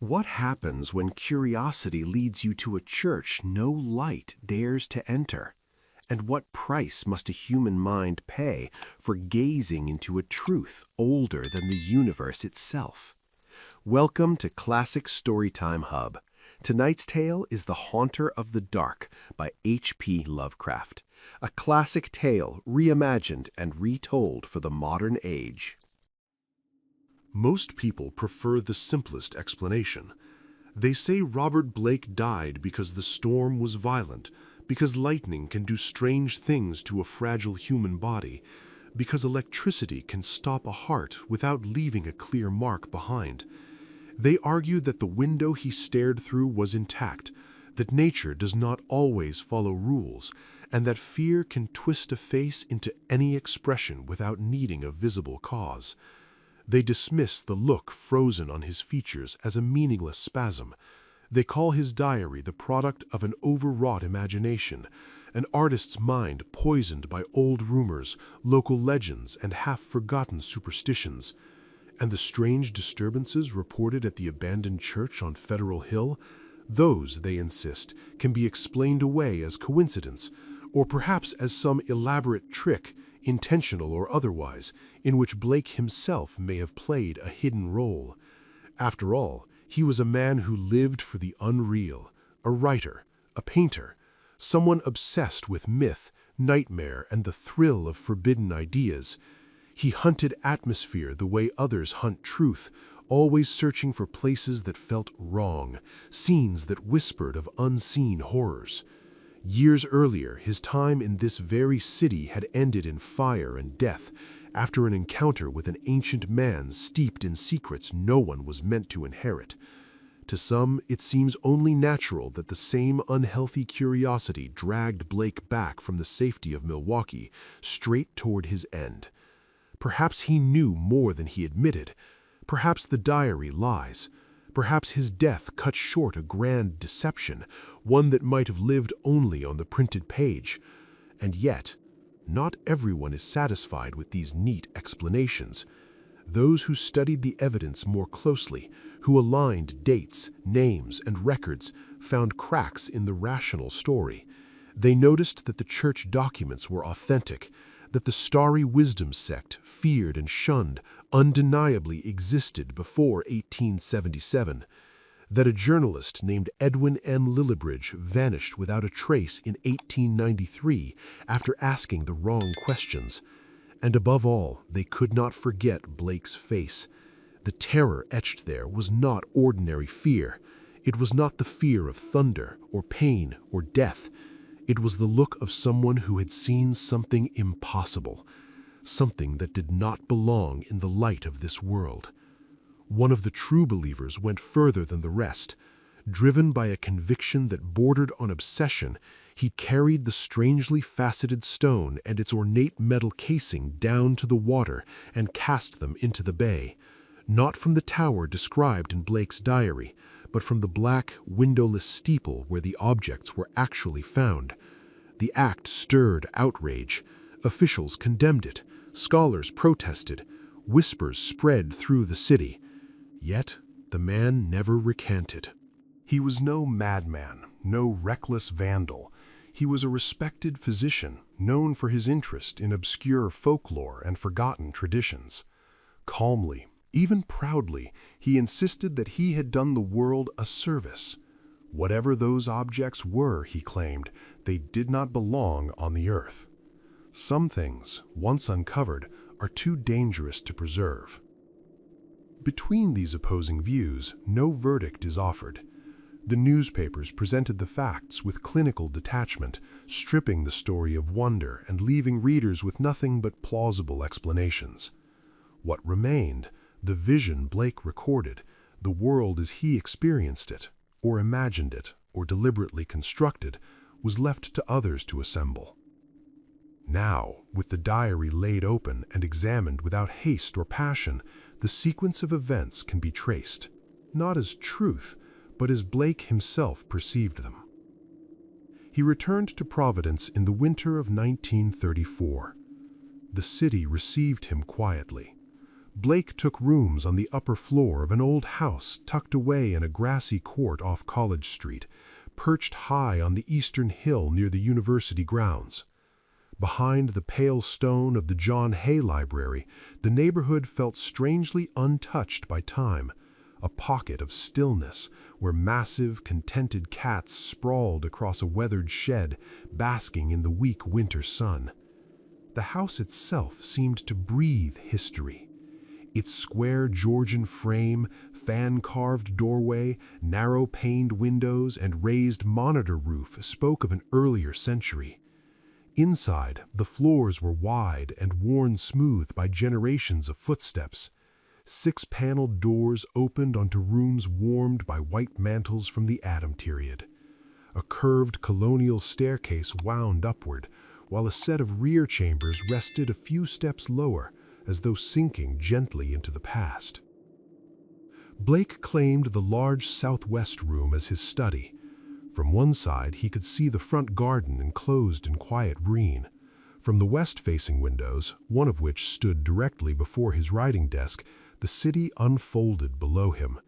What happens when curiosity leads you to a church no light dares to enter? And what price must a human mind pay for gazing into a truth older than the universe itself? Welcome to Classic Storytime Hub. Tonight's tale is The Haunter of the Dark by H.P. Lovecraft, a classic tale reimagined and retold for the modern age. Most people prefer the simplest explanation. They say Robert Blake died because the storm was violent, because lightning can do strange things to a fragile human body, because electricity can stop a heart without leaving a clear mark behind. They argue that the window he stared through was intact, that nature does not always follow rules, and that fear can twist a face into any expression without needing a visible cause. They dismiss the look frozen on his features as a meaningless spasm. They call his diary the product of an overwrought imagination, an artist's mind poisoned by old rumors, local legends, and half-forgotten superstitions. And the strange disturbances reported at the abandoned church on Federal Hill, those, they insist, can be explained away as coincidence, or perhaps as some elaborate trick, intentional or otherwise, in which Blake himself may have played a hidden role. After all, he was a man who lived for the unreal, a writer, a painter, someone obsessed with myth, nightmare, and the thrill of forbidden ideas. He hunted atmosphere the way others hunt truth, always searching for places that felt wrong, scenes that whispered of unseen horrors. Years earlier, his time in this very city had ended in fire and death after an encounter with an ancient man steeped in secrets no one was meant to inherit. To some, it seems only natural that the same unhealthy curiosity dragged Blake back from the safety of Milwaukee straight toward his end. Perhaps he knew more than he admitted. Perhaps the diary lies. Perhaps his death cut short a grand deception, one that might have lived only on the printed page. And yet, not everyone is satisfied with these neat explanations. Those who studied the evidence more closely, who aligned dates, names, and records, found cracks in the rational story. They noticed that the church documents were authentic, that the starry wisdom sect, feared and shunned, undeniably existed before 1877, that a journalist named Edwin M. Lillibridge vanished without a trace in 1893 after asking the wrong questions. And above all, they could not forget Blake's face. The terror etched there was not ordinary fear. It was not the fear of thunder or pain or death. It was the look of someone who had seen something impossible, something that did not belong in the light of this world. One of the true believers went further than the rest. Driven by a conviction that bordered on obsession, he carried the strangely faceted stone and its ornate metal casing down to the water and cast them into the bay, not from the tower described in Blake's diary, but from the black, windowless steeple where the objects were actually found. The act stirred outrage. Officials condemned it. Scholars protested. Whispers spread through the city. Yet the man never recanted. He was no madman, no reckless vandal. He was a respected physician, known for his interest in obscure folklore and forgotten traditions. Calmly, even proudly, he insisted that he had done the world a service. Whatever those objects were, he claimed, they did not belong on the earth. Some things, once uncovered, are too dangerous to preserve. Between these opposing views, no verdict is offered. The newspapers presented the facts with clinical detachment, stripping the story of wonder and leaving readers with nothing but plausible explanations. What remained, the vision Blake recorded, the world as he experienced it, or imagined it, or deliberately constructed, was left to others to assemble. Now, with the diary laid open and examined without haste or passion, the sequence of events can be traced, not as truth, but as Blake himself perceived them. He returned to Providence in the winter of 1934. The city received him quietly. Blake took rooms on the upper floor of an old house tucked away in a grassy court off College Street, perched high on the eastern hill near the university grounds. Behind the pale stone of the John Hay Library, the neighborhood felt strangely untouched by time, a pocket of stillness where massive, contented cats sprawled across a weathered shed, basking in the weak winter sun. The house itself seemed to breathe history. Its square Georgian frame, fan-carved doorway, narrow-paned windows, and raised monitor roof spoke of an earlier century. Inside, the floors were wide and worn smooth by generations of footsteps. 6-paneled doors opened onto rooms warmed by white mantles from the Adam period. A curved colonial staircase wound upward, while a set of rear chambers rested a few steps lower, as though sinking gently into the past. Blake claimed the large southwest room as his study. From one side, he could see the front garden enclosed in quiet green. From the west-facing windows, one of which stood directly before his writing desk, the city unfolded below him.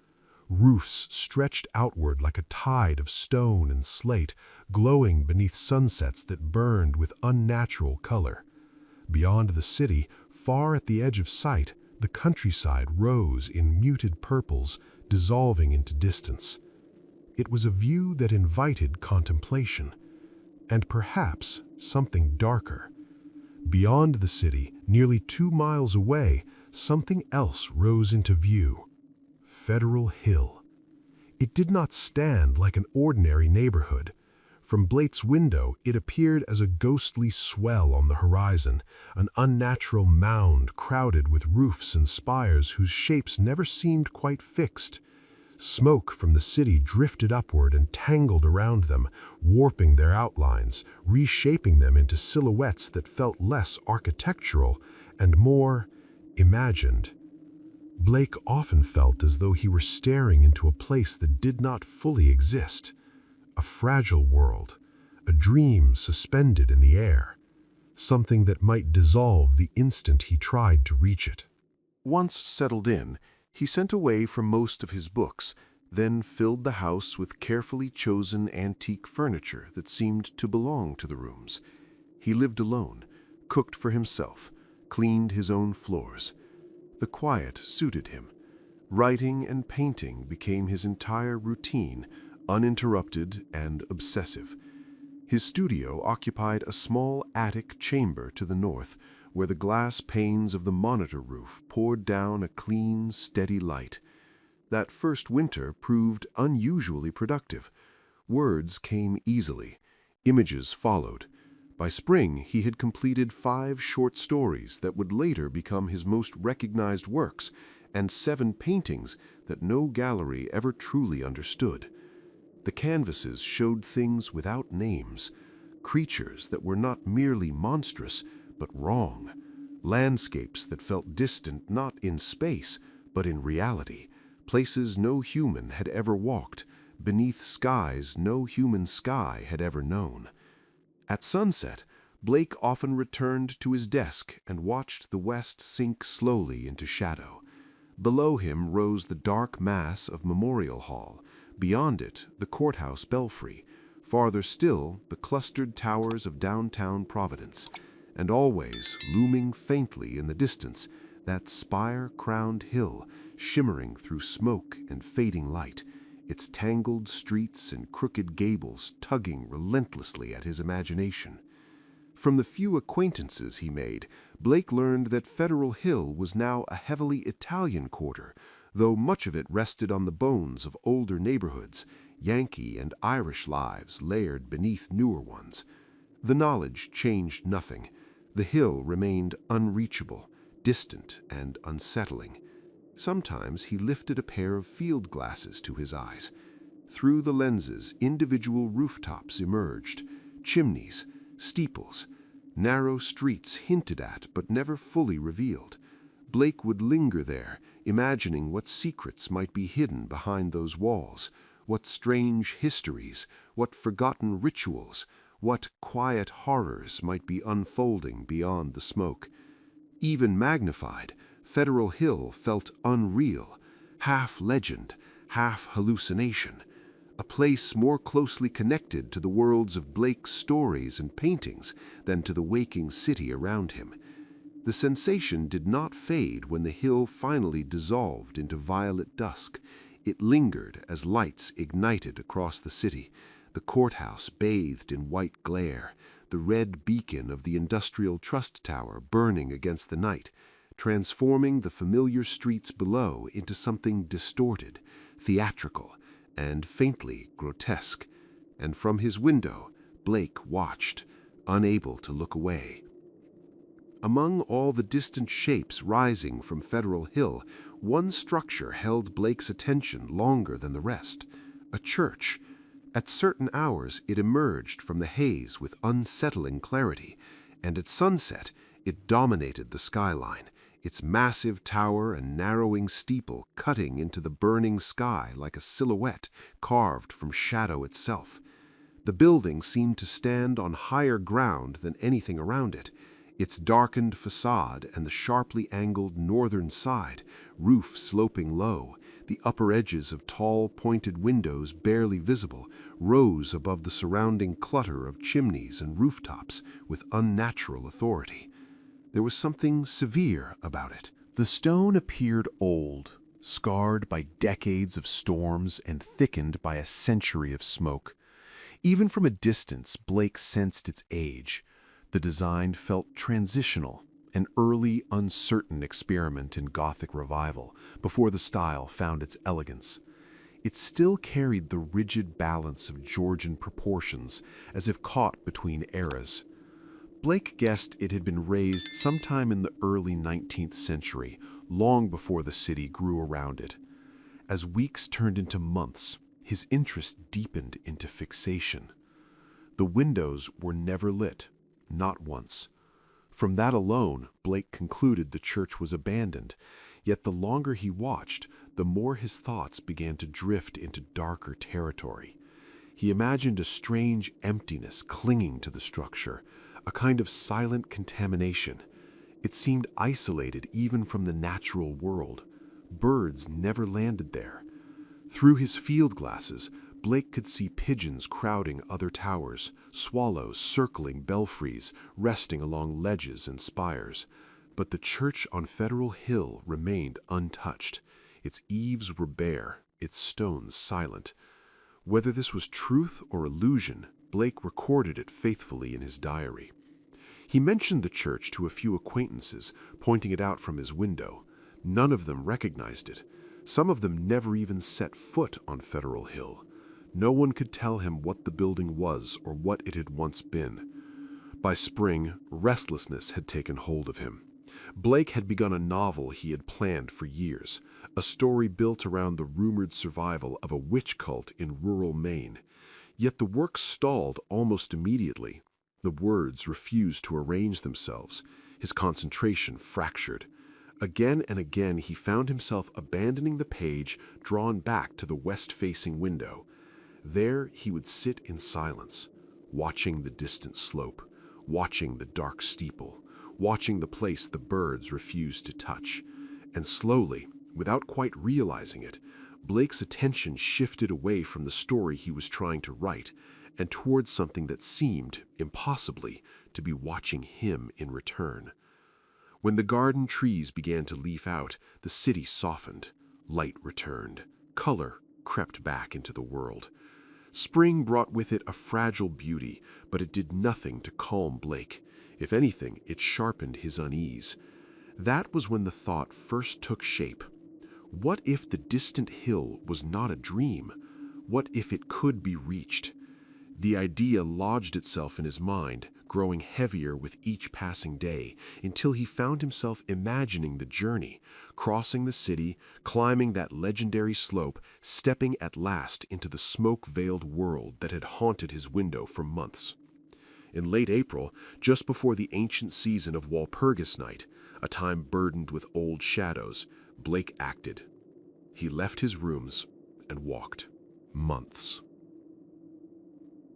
Roofs stretched outward like a tide of stone and slate, glowing beneath sunsets that burned with unnatural color. Beyond the city, far at the edge of sight, the countryside rose in muted purples, dissolving into distance. It was a view that invited contemplation, and perhaps something darker. Beyond the city, nearly 2 miles away, something else rose into view. Federal Hill. It did not stand like an ordinary neighborhood. From Blake's window, it appeared as a ghostly swell on the horizon, an unnatural mound crowded with roofs and spires whose shapes never seemed quite fixed. Smoke from the city drifted upward and tangled around them, warping their outlines, reshaping them into silhouettes that felt less architectural and more imagined. Blake often felt as though he were staring into a place that did not fully exist, a fragile world, a dream suspended in the air, something that might dissolve the instant he tried to reach it. Once settled in, he sent away for most of his books, then filled the house with carefully chosen antique furniture that seemed to belong to the rooms. He lived alone, cooked for himself, cleaned his own floors. The quiet suited him. Writing and painting became his entire routine, uninterrupted and obsessive. His studio occupied a small attic chamber to the north, where the glass panes of the monitor roof poured down a clean, steady light. That first winter proved unusually productive. Words came easily. Images followed. By spring, he had completed 5 short stories that would later become his most recognized works, and 7 paintings that no gallery ever truly understood. The canvases showed things without names, creatures that were not merely monstrous, but wrong, landscapes that felt distant not in space, but in reality, places no human had ever walked, beneath skies no human sky had ever known. At sunset, Blake often returned to his desk and watched the west sink slowly into shadow. Below him rose the dark mass of Memorial Hall, beyond it the courthouse belfry, farther still the clustered towers of downtown Providence, and always, looming faintly in the distance, that spire-crowned hill shimmering through smoke and fading light, its tangled streets and crooked gables tugging relentlessly at his imagination. From the few acquaintances he made, Blake learned that Federal Hill was now a heavily Italian quarter, though much of it rested on the bones of older neighborhoods, Yankee and Irish lives layered beneath newer ones. The knowledge changed nothing. The hill remained unreachable, distant and unsettling. Sometimes he lifted a pair of field glasses to his eyes. Through the lenses, individual rooftops emerged, chimneys, steeples, narrow streets hinted at but never fully revealed. Blake would linger there, imagining what secrets might be hidden behind those walls, what strange histories, what forgotten rituals, what quiet horrors might be unfolding beyond the smoke. Even magnified, Federal Hill felt unreal, half legend, half hallucination, a place more closely connected to the worlds of Blake's stories and paintings than to the waking city around him. The sensation did not fade when the hill finally dissolved into violet dusk. It lingered as lights ignited across the city, the courthouse bathed in white glare, the red beacon of the Industrial Trust Tower burning against the night, transforming the familiar streets below into something distorted, theatrical, and faintly grotesque. And from his window, Blake watched, unable to look away. Among all the distant shapes rising from Federal Hill, one structure held Blake's attention longer than the rest: a church. At certain hours it emerged from the haze with unsettling clarity, and at sunset it dominated the skyline, its massive tower and narrowing steeple cutting into the burning sky like a silhouette carved from shadow itself. The building seemed to stand on higher ground than anything around it. Its darkened facade and the sharply angled northern side, roof sloping low, the upper edges of tall, pointed windows barely visible, rose above the surrounding clutter of chimneys and rooftops with unnatural authority. There was something severe about it. The stone appeared old, scarred by decades of storms and thickened by a century of smoke. Even from a distance, Blake sensed its age. The design felt transitional, an early, uncertain experiment in Gothic revival, before the style found its elegance. It still carried the rigid balance of Georgian proportions, as if caught between eras. Blake guessed it had been raised sometime in the early 19th century, long before the city grew around it. As weeks turned into months, his interest deepened into fixation. The windows were never lit, not once. From that alone, Blake concluded the church was abandoned, yet the longer he watched, the more his thoughts began to drift into darker territory. He imagined a strange emptiness clinging to the structure, a kind of silent contamination. It seemed isolated even from the natural world. Birds never landed there. Through his field glasses, Blake could see pigeons crowding other towers, swallows circling belfries, resting along ledges and spires. But the church on Federal Hill remained untouched. Its eaves were bare, its stones silent. Whether this was truth or illusion, Blake recorded it faithfully in his diary. He mentioned the church to a few acquaintances, pointing it out from his window. None of them recognized it. Some of them never even set foot on Federal Hill. No one could tell him what the building was or what it had once been. By spring, restlessness had taken hold of him. Blake had begun a novel he had planned for years, a story built around the rumored survival of a witch cult in rural Maine. Yet the work stalled almost immediately. The words refused to arrange themselves. His concentration fractured. Again and again he found himself abandoning the page, drawn back to the west-facing window. There he would sit in silence, watching the distant slope, watching the dark steeple, watching the place the birds refused to touch. And slowly, without quite realizing it, Blake's attention shifted away from the story he was trying to write and towards something that seemed, impossibly, to be watching him in return. When the garden trees began to leaf out, the city softened. Light returned. Color crept back into the world. Spring brought with it a fragile beauty, but it did nothing to calm Blake. If anything, it sharpened his unease. That was when the thought first took shape. What if the distant hill was not a dream? What if it could be reached? The idea lodged itself in his mind, growing heavier with each passing day, until he found himself imagining the journey, crossing the city, climbing that legendary slope, stepping at last into the smoke-veiled world that had haunted his window for months. In late April, just before the ancient season of Walpurgis Night, a time burdened with old shadows, Blake acted. He left his rooms and walked. Months.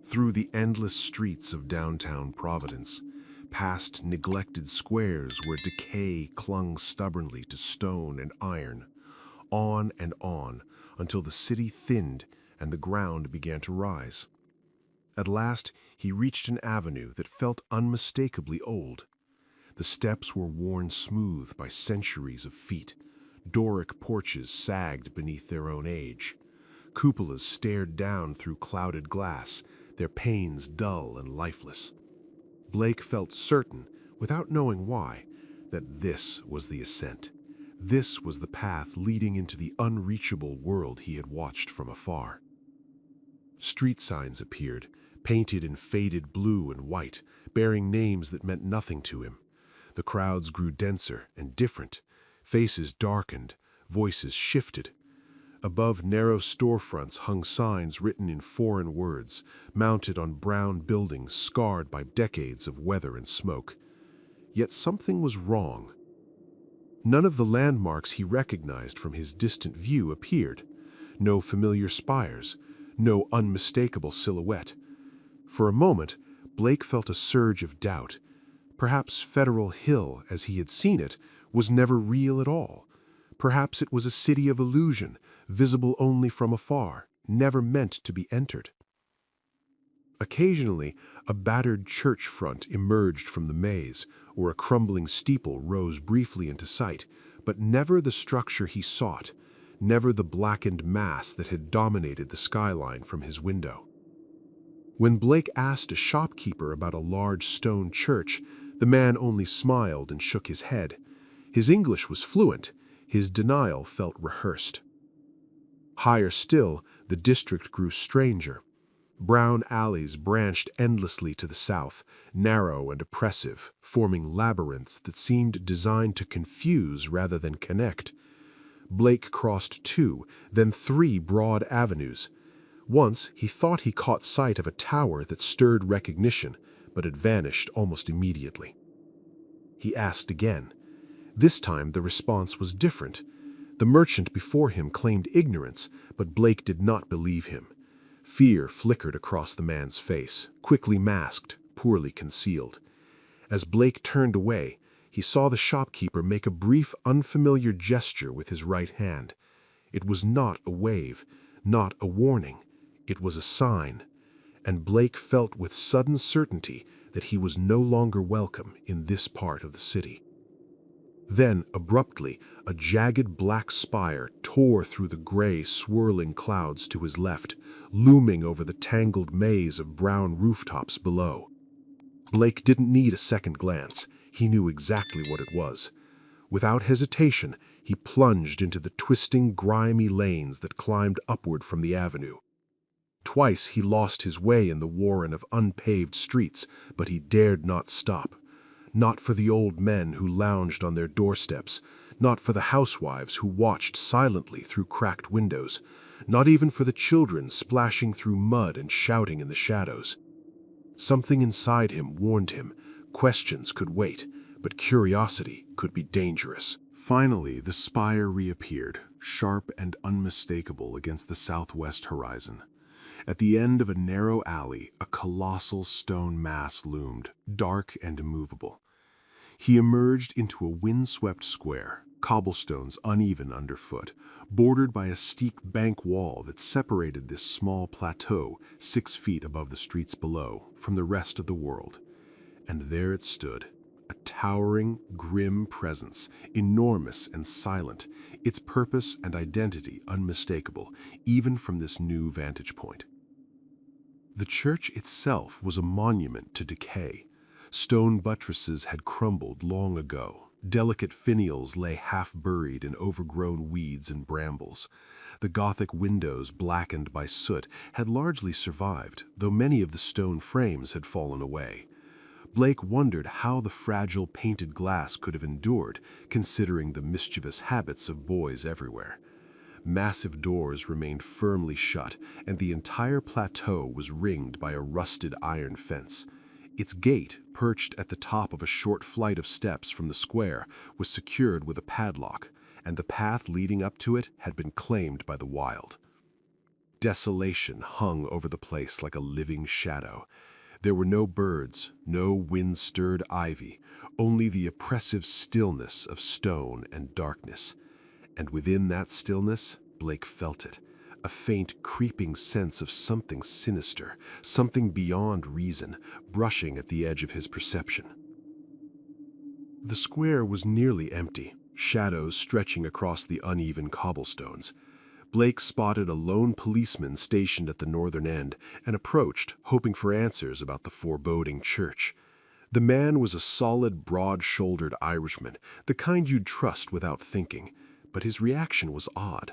Through the endless streets of downtown Providence, past neglected squares where decay clung stubbornly to stone and iron, on and on, until the city thinned and the ground began to rise. At last, he reached an avenue that felt unmistakably old. The steps were worn smooth by centuries of feet. Doric porches sagged beneath their own age. Cupolas stared down through clouded glass, their panes dull and lifeless. Blake felt certain, without knowing why, that this was the ascent. This was the path leading into the unreachable world he had watched from afar. Street signs appeared, painted in faded blue and white, bearing names that meant nothing to him. The crowds grew denser and different. Faces darkened, voices shifted. Above narrow storefronts hung signs written in foreign words, mounted on brown buildings scarred by decades of weather and smoke. Yet something was wrong. None of the landmarks he recognized from his distant view appeared. No familiar spires, no unmistakable silhouette. For a moment, Blake felt a surge of doubt. Perhaps Federal Hill, as he had seen it, was never real at all. Perhaps it was a city of illusion, visible only from afar, never meant to be entered. Occasionally, a battered church front emerged from the maze, or a crumbling steeple rose briefly into sight, but never the structure he sought, never the blackened mass that had dominated the skyline from his window. When Blake asked a shopkeeper about a large stone church, the man only smiled and shook his head. His English was fluent, his denial felt rehearsed. Higher still, the district grew stranger. Brown alleys branched endlessly to the south, narrow and oppressive, forming labyrinths that seemed designed to confuse rather than connect. Blake crossed 2, then 3 broad avenues. Once, he thought he caught sight of a tower that stirred recognition, but it vanished almost immediately. He asked again. This time, the response was different. The merchant before him claimed ignorance, but Blake did not believe him. Fear flickered across the man's face, quickly masked, poorly concealed. As Blake turned away, he saw the shopkeeper make a brief, unfamiliar gesture with his right hand. It was not a wave, not a warning. It was a sign, and Blake felt with sudden certainty that he was no longer welcome in this part of the city. Then, abruptly, a jagged black spire tore through the gray, swirling clouds to his left, looming over the tangled maze of brown rooftops below. Blake didn't need a second glance. He knew exactly what it was. Without hesitation, he plunged into the twisting, grimy lanes that climbed upward from the avenue. Twice he lost his way in the warren of unpaved streets, but he dared not stop. Not for the old men who lounged on their doorsteps, not for the housewives who watched silently through cracked windows, not even for the children splashing through mud and shouting in the shadows. Something inside him warned him, questions could wait, but curiosity could be dangerous. Finally, the spire reappeared, sharp and unmistakable against the southwest horizon. At the end of a narrow alley, a colossal stone mass loomed, dark and immovable. He emerged into a windswept square, cobblestones uneven underfoot, bordered by a steep bank wall that separated this small plateau 6 feet above the streets below from the rest of the world. And there it stood, a towering, grim presence, enormous and silent, its purpose and identity unmistakable, even from this new vantage point. The church itself was a monument to decay. Stone buttresses had crumbled long ago. Delicate finials lay half-buried in overgrown weeds and brambles. The Gothic windows, blackened by soot, had largely survived, though many of the stone frames had fallen away. Blake wondered how the fragile painted glass could have endured, considering the mischievous habits of boys everywhere. Massive doors remained firmly shut, and the entire plateau was ringed by a rusted iron fence. Its gate, perched at the top of a short flight of steps from the square, was secured with a padlock, and the path leading up to it had been claimed by the wild. Desolation hung over the place like a living shadow. There were no birds, no wind-stirred ivy, only the oppressive stillness of stone and darkness. And within that stillness, Blake felt it, a faint, creeping sense of something sinister, something beyond reason, brushing at the edge of his perception. The square was nearly empty, shadows stretching across the uneven cobblestones. Blake spotted a lone policeman stationed at the northern end and approached, hoping for answers about the foreboding church. The man was a solid, broad-shouldered Irishman, the kind you'd trust without thinking, but his reaction was odd.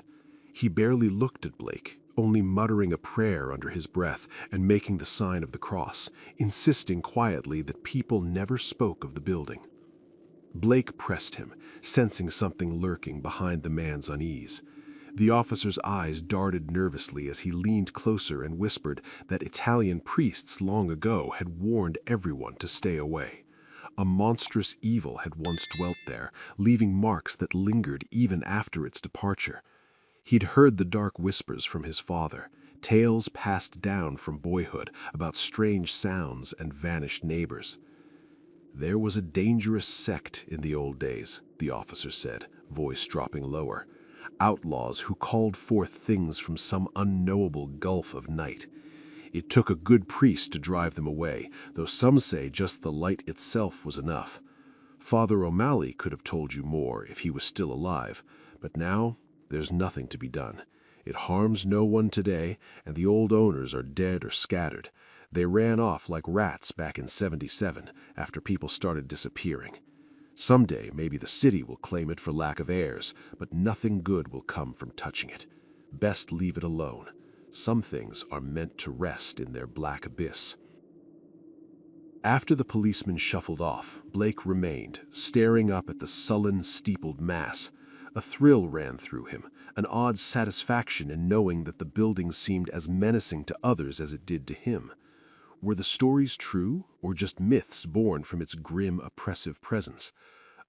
He barely looked at Blake, only muttering a prayer under his breath and making the sign of the cross, insisting quietly that people never spoke of the building. Blake pressed him, sensing something lurking behind the man's unease. The officer's eyes darted nervously as he leaned closer and whispered that Italian priests long ago had warned everyone to stay away. A monstrous evil had once dwelt there, leaving marks that lingered even after its departure. He'd heard the dark whispers from his father, tales passed down from boyhood about strange sounds and vanished neighbors. There was a dangerous sect in the old days, the officer said, voice dropping lower. Outlaws who called forth things from some unknowable gulf of night. It took a good priest to drive them away, though some say just the light itself was enough. Father O'Malley could have told you more if he was still alive, but now there's nothing to be done. It harms no one today, and the old owners are dead or scattered. They ran off like rats back in '77 after people started disappearing. Someday, maybe the city will claim it for lack of heirs, but nothing good will come from touching it. Best leave it alone. Some things are meant to rest in their black abyss. After the policeman shuffled off, Blake remained, staring up at the sullen, steepled mass. A thrill ran through him, an odd satisfaction in knowing that the building seemed as menacing to others as it did to him. Were the stories true, or just myths born from its grim, oppressive presence?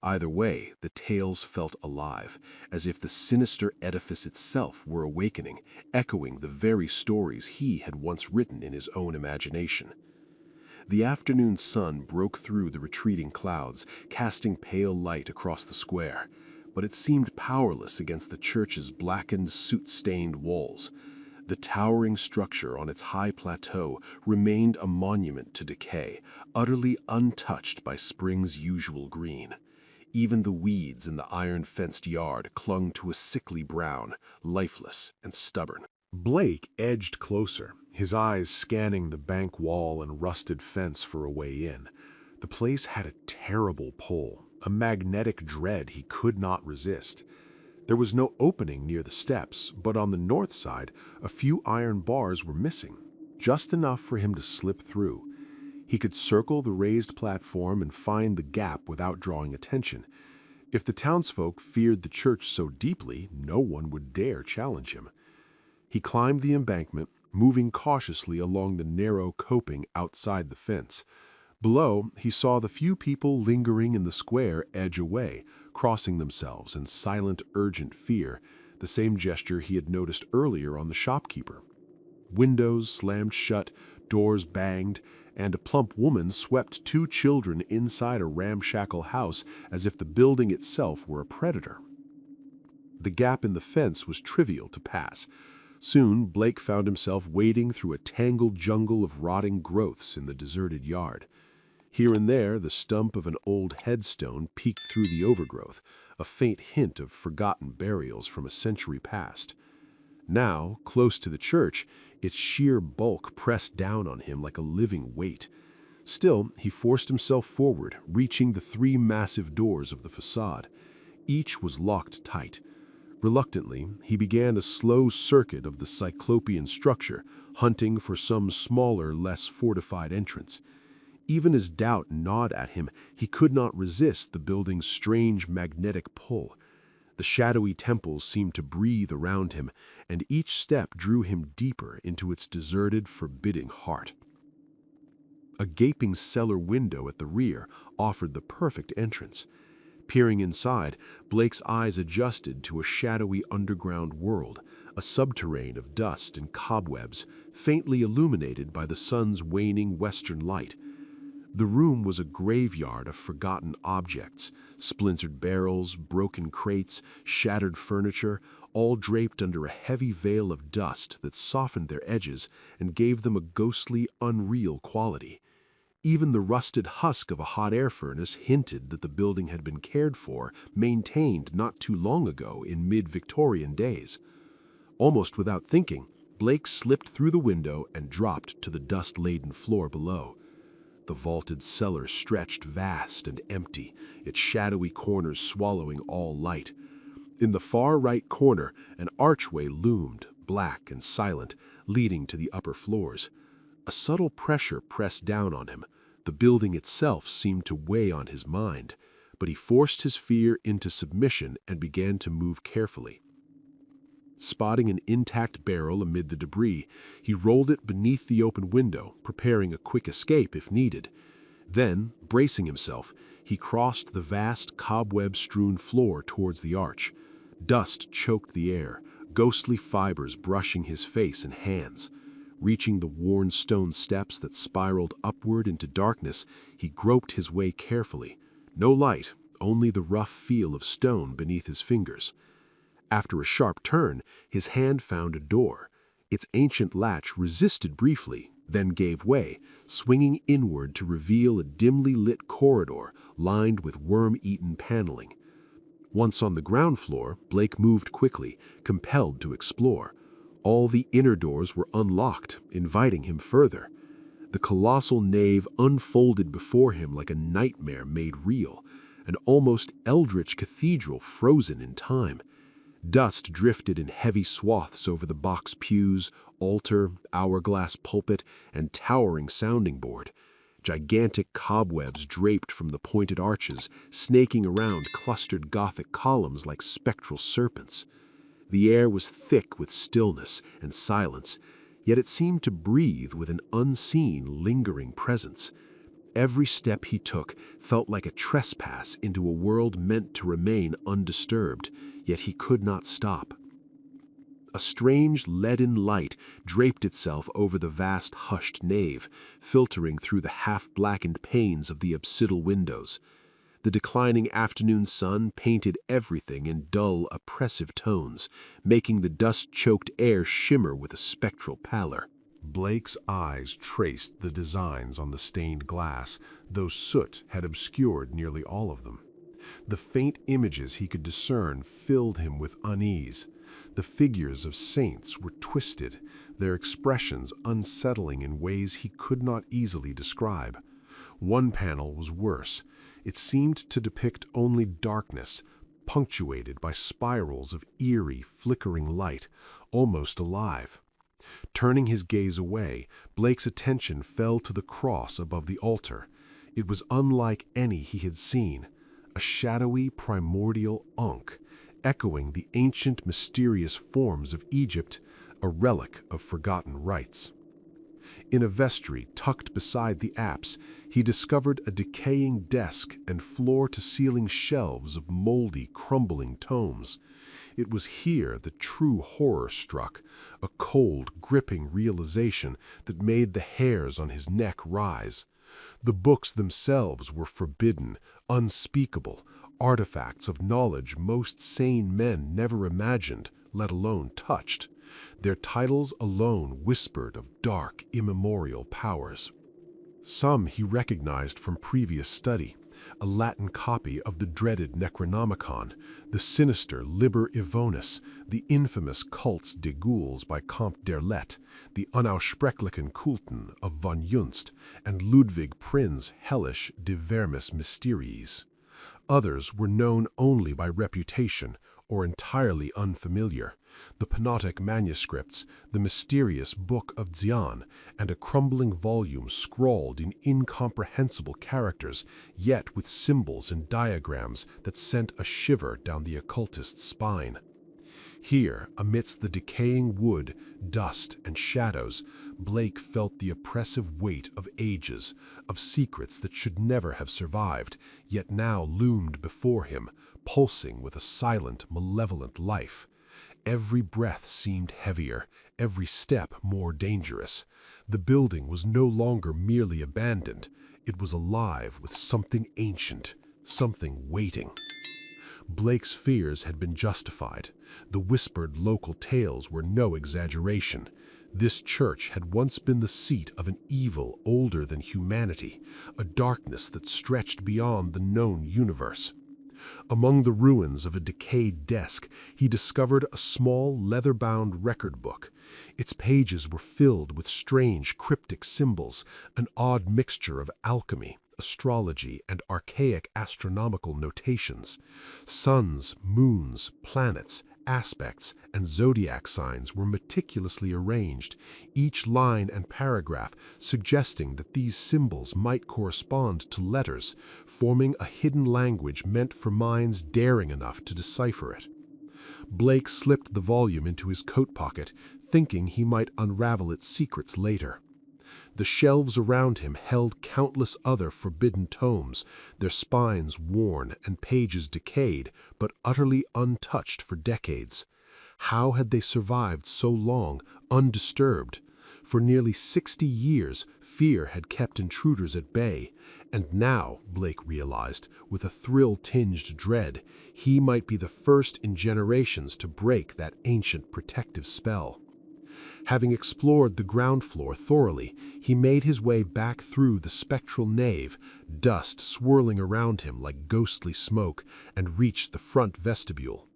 Either way, the tales felt alive, as if the sinister edifice itself were awakening, echoing the very stories he had once written in his own imagination. The afternoon sun broke through the retreating clouds, casting pale light across the square, but it seemed powerless against the church's blackened, soot-stained walls. The towering structure on its high plateau remained a monument to decay, utterly untouched by spring's usual green. Even the weeds in the iron-fenced yard clung to a sickly brown, lifeless and stubborn. Blake edged closer, his eyes scanning the bank wall and rusted fence for a way in. The place had a terrible pull, a magnetic dread he could not resist. There was no opening near the steps, but on the north side, a few iron bars were missing, just enough for him to slip through. He could circle the raised platform and find the gap without drawing attention. If the townsfolk feared the church so deeply, no one would dare challenge him. He climbed the embankment, moving cautiously along the narrow coping outside the fence. Below, he saw the few people lingering in the square edge away, crossing themselves in silent, urgent fear, the same gesture he had noticed earlier on the shopkeeper. Windows slammed shut, doors banged, and a plump woman swept two children inside a ramshackle house as if the building itself were a predator. The gap in the fence was trivial to pass. Soon, Blake found himself wading through a tangled jungle of rotting growths in the deserted yard. Here and there, the stump of an old headstone peeked through the overgrowth, a faint hint of forgotten burials from a century past. Now, close to the church, its sheer bulk pressed down on him like a living weight. Still, he forced himself forward, reaching the three massive doors of the facade. Each was locked tight. Reluctantly, he began a slow circuit of the cyclopean structure, hunting for some smaller, less fortified entrance. Even as doubt gnawed at him, he could not resist the building's strange magnetic pull. The shadowy temples seemed to breathe around him, and each step drew him deeper into its deserted, forbidding heart. A gaping cellar window at the rear offered the perfect entrance. Peering inside, Blake's eyes adjusted to a shadowy underground world, a subterrane of dust and cobwebs, faintly illuminated by the sun's waning western light. The room was a graveyard of forgotten objects, splintered barrels, broken crates, shattered furniture, all draped under a heavy veil of dust that softened their edges and gave them a ghostly, unreal quality. Even the rusted husk of a hot air furnace hinted that the building had been cared for, maintained not too long ago in mid-Victorian days. Almost without thinking, Blake slipped through the window and dropped to the dust-laden floor below. The vaulted cellar stretched vast and empty, its shadowy corners swallowing all light. In the far right corner, an archway loomed, black and silent, leading to the upper floors. A subtle pressure pressed down on him. The building itself seemed to weigh on his mind, but he forced his fear into submission and began to move carefully. Spotting an intact barrel amid the debris, he rolled it beneath the open window, preparing a quick escape if needed. Then, bracing himself, he crossed the vast cobweb-strewn floor towards the arch. Dust choked the air, ghostly fibers brushing his face and hands. Reaching the worn stone steps that spiraled upward into darkness, he groped his way carefully. No light, only the rough feel of stone beneath his fingers. After a sharp turn, his hand found a door. Its ancient latch resisted briefly, then gave way, swinging inward to reveal a dimly lit corridor lined with worm-eaten paneling. Once on the ground floor, Blake moved quickly, compelled to explore. All the inner doors were unlocked, inviting him further. The colossal nave unfolded before him like a nightmare made real, an almost eldritch cathedral frozen in time. Dust drifted in heavy swaths over the box pews, altar, hourglass pulpit, and towering sounding board. Gigantic cobwebs draped from the pointed arches, snaking around clustered Gothic columns like spectral serpents. The air was thick with stillness and silence, yet it seemed to breathe with an unseen, lingering presence. Every step he took felt like a trespass into a world meant to remain undisturbed, yet he could not stop. A strange leaden light draped itself over the vast hushed nave, filtering through the half-blackened panes of the apsidal windows. The declining afternoon sun painted everything in dull, oppressive tones, making the dust-choked air shimmer with a spectral pallor. Blake's eyes traced the designs on the stained glass, though soot had obscured nearly all of them. The faint images he could discern filled him with unease. The figures of saints were twisted, their expressions unsettling in ways he could not easily describe. One panel was worse. It seemed to depict only darkness, punctuated by spirals of eerie, flickering light, almost alive. Turning his gaze away, Blake's attention fell to the cross above the altar. It was unlike any he had seen, a shadowy, primordial ankh, echoing the ancient, mysterious forms of Egypt, a relic of forgotten rites. In a vestry tucked beside the apse, he discovered a decaying desk and floor-to-ceiling shelves of moldy, crumbling tomes. It was here the true horror struck, a cold, gripping realization that made the hairs on his neck rise. The books themselves were forbidden, unspeakable, artifacts of knowledge most sane men never imagined, let alone touched. Their titles alone whispered of dark, immemorial powers. Some he recognized from previous study, a Latin copy of the dreaded Necronomicon, the sinister Liber Ivonis, the infamous Cults de Ghouls by Comte d'Erlette, the Unaussprechlichen Kulten of von Junst, and Ludwig Prin's hellish De Vermis Mysteriis. Others were known only by reputation or entirely unfamiliar. The Panotic manuscripts, the mysterious Book of Dzian, and a crumbling volume scrawled in incomprehensible characters, yet with symbols and diagrams that sent a shiver down the occultist's spine. Here, amidst the decaying wood, dust, and shadows, Blake felt the oppressive weight of ages, of secrets that should never have survived, yet now loomed before him, pulsing with a silent, malevolent life. Every breath seemed heavier, every step more dangerous. The building was no longer merely abandoned. It was alive with something ancient, something waiting. Blake's fears had been justified. The whispered local tales were no exaggeration. This church had once been the seat of an evil older than humanity, a darkness that stretched beyond the known universe. Among the ruins of a decayed desk, he discovered a small leather-bound record book. Its pages were filled with strange cryptic symbols, an odd mixture of alchemy, astrology, and archaic astronomical notations. Suns, moons, planets, aspects, and zodiac signs were meticulously arranged, each line and paragraph suggesting that these symbols might correspond to letters, forming a hidden language meant for minds daring enough to decipher it. Blake slipped the volume into his coat pocket, thinking he might unravel its secrets later. The shelves around him held countless other forbidden tomes, their spines worn and pages decayed, but utterly untouched for decades. How had they survived so long, undisturbed? For nearly 60 years, fear had kept intruders at bay, and now, Blake realized, with a thrill-tinged dread, he might be the first in generations to break that ancient protective spell. Having explored the ground floor thoroughly, he made his way back through the spectral nave, dust swirling around him like ghostly smoke, and reached the front vestibule.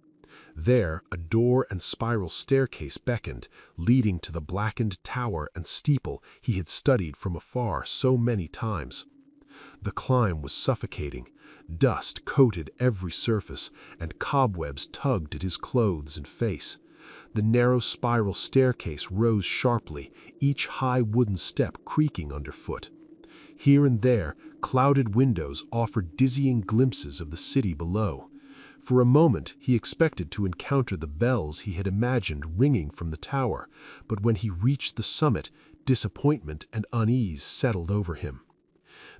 There, a door and spiral staircase beckoned, leading to the blackened tower and steeple he had studied from afar so many times. The climb was suffocating. Dust coated every surface, and cobwebs tugged at his clothes and face. The narrow spiral staircase rose sharply, each high wooden step creaking underfoot. Here and there, clouded windows offered dizzying glimpses of the city below. For a moment, he expected to encounter the bells he had imagined ringing from the tower, but when he reached the summit, disappointment and unease settled over him.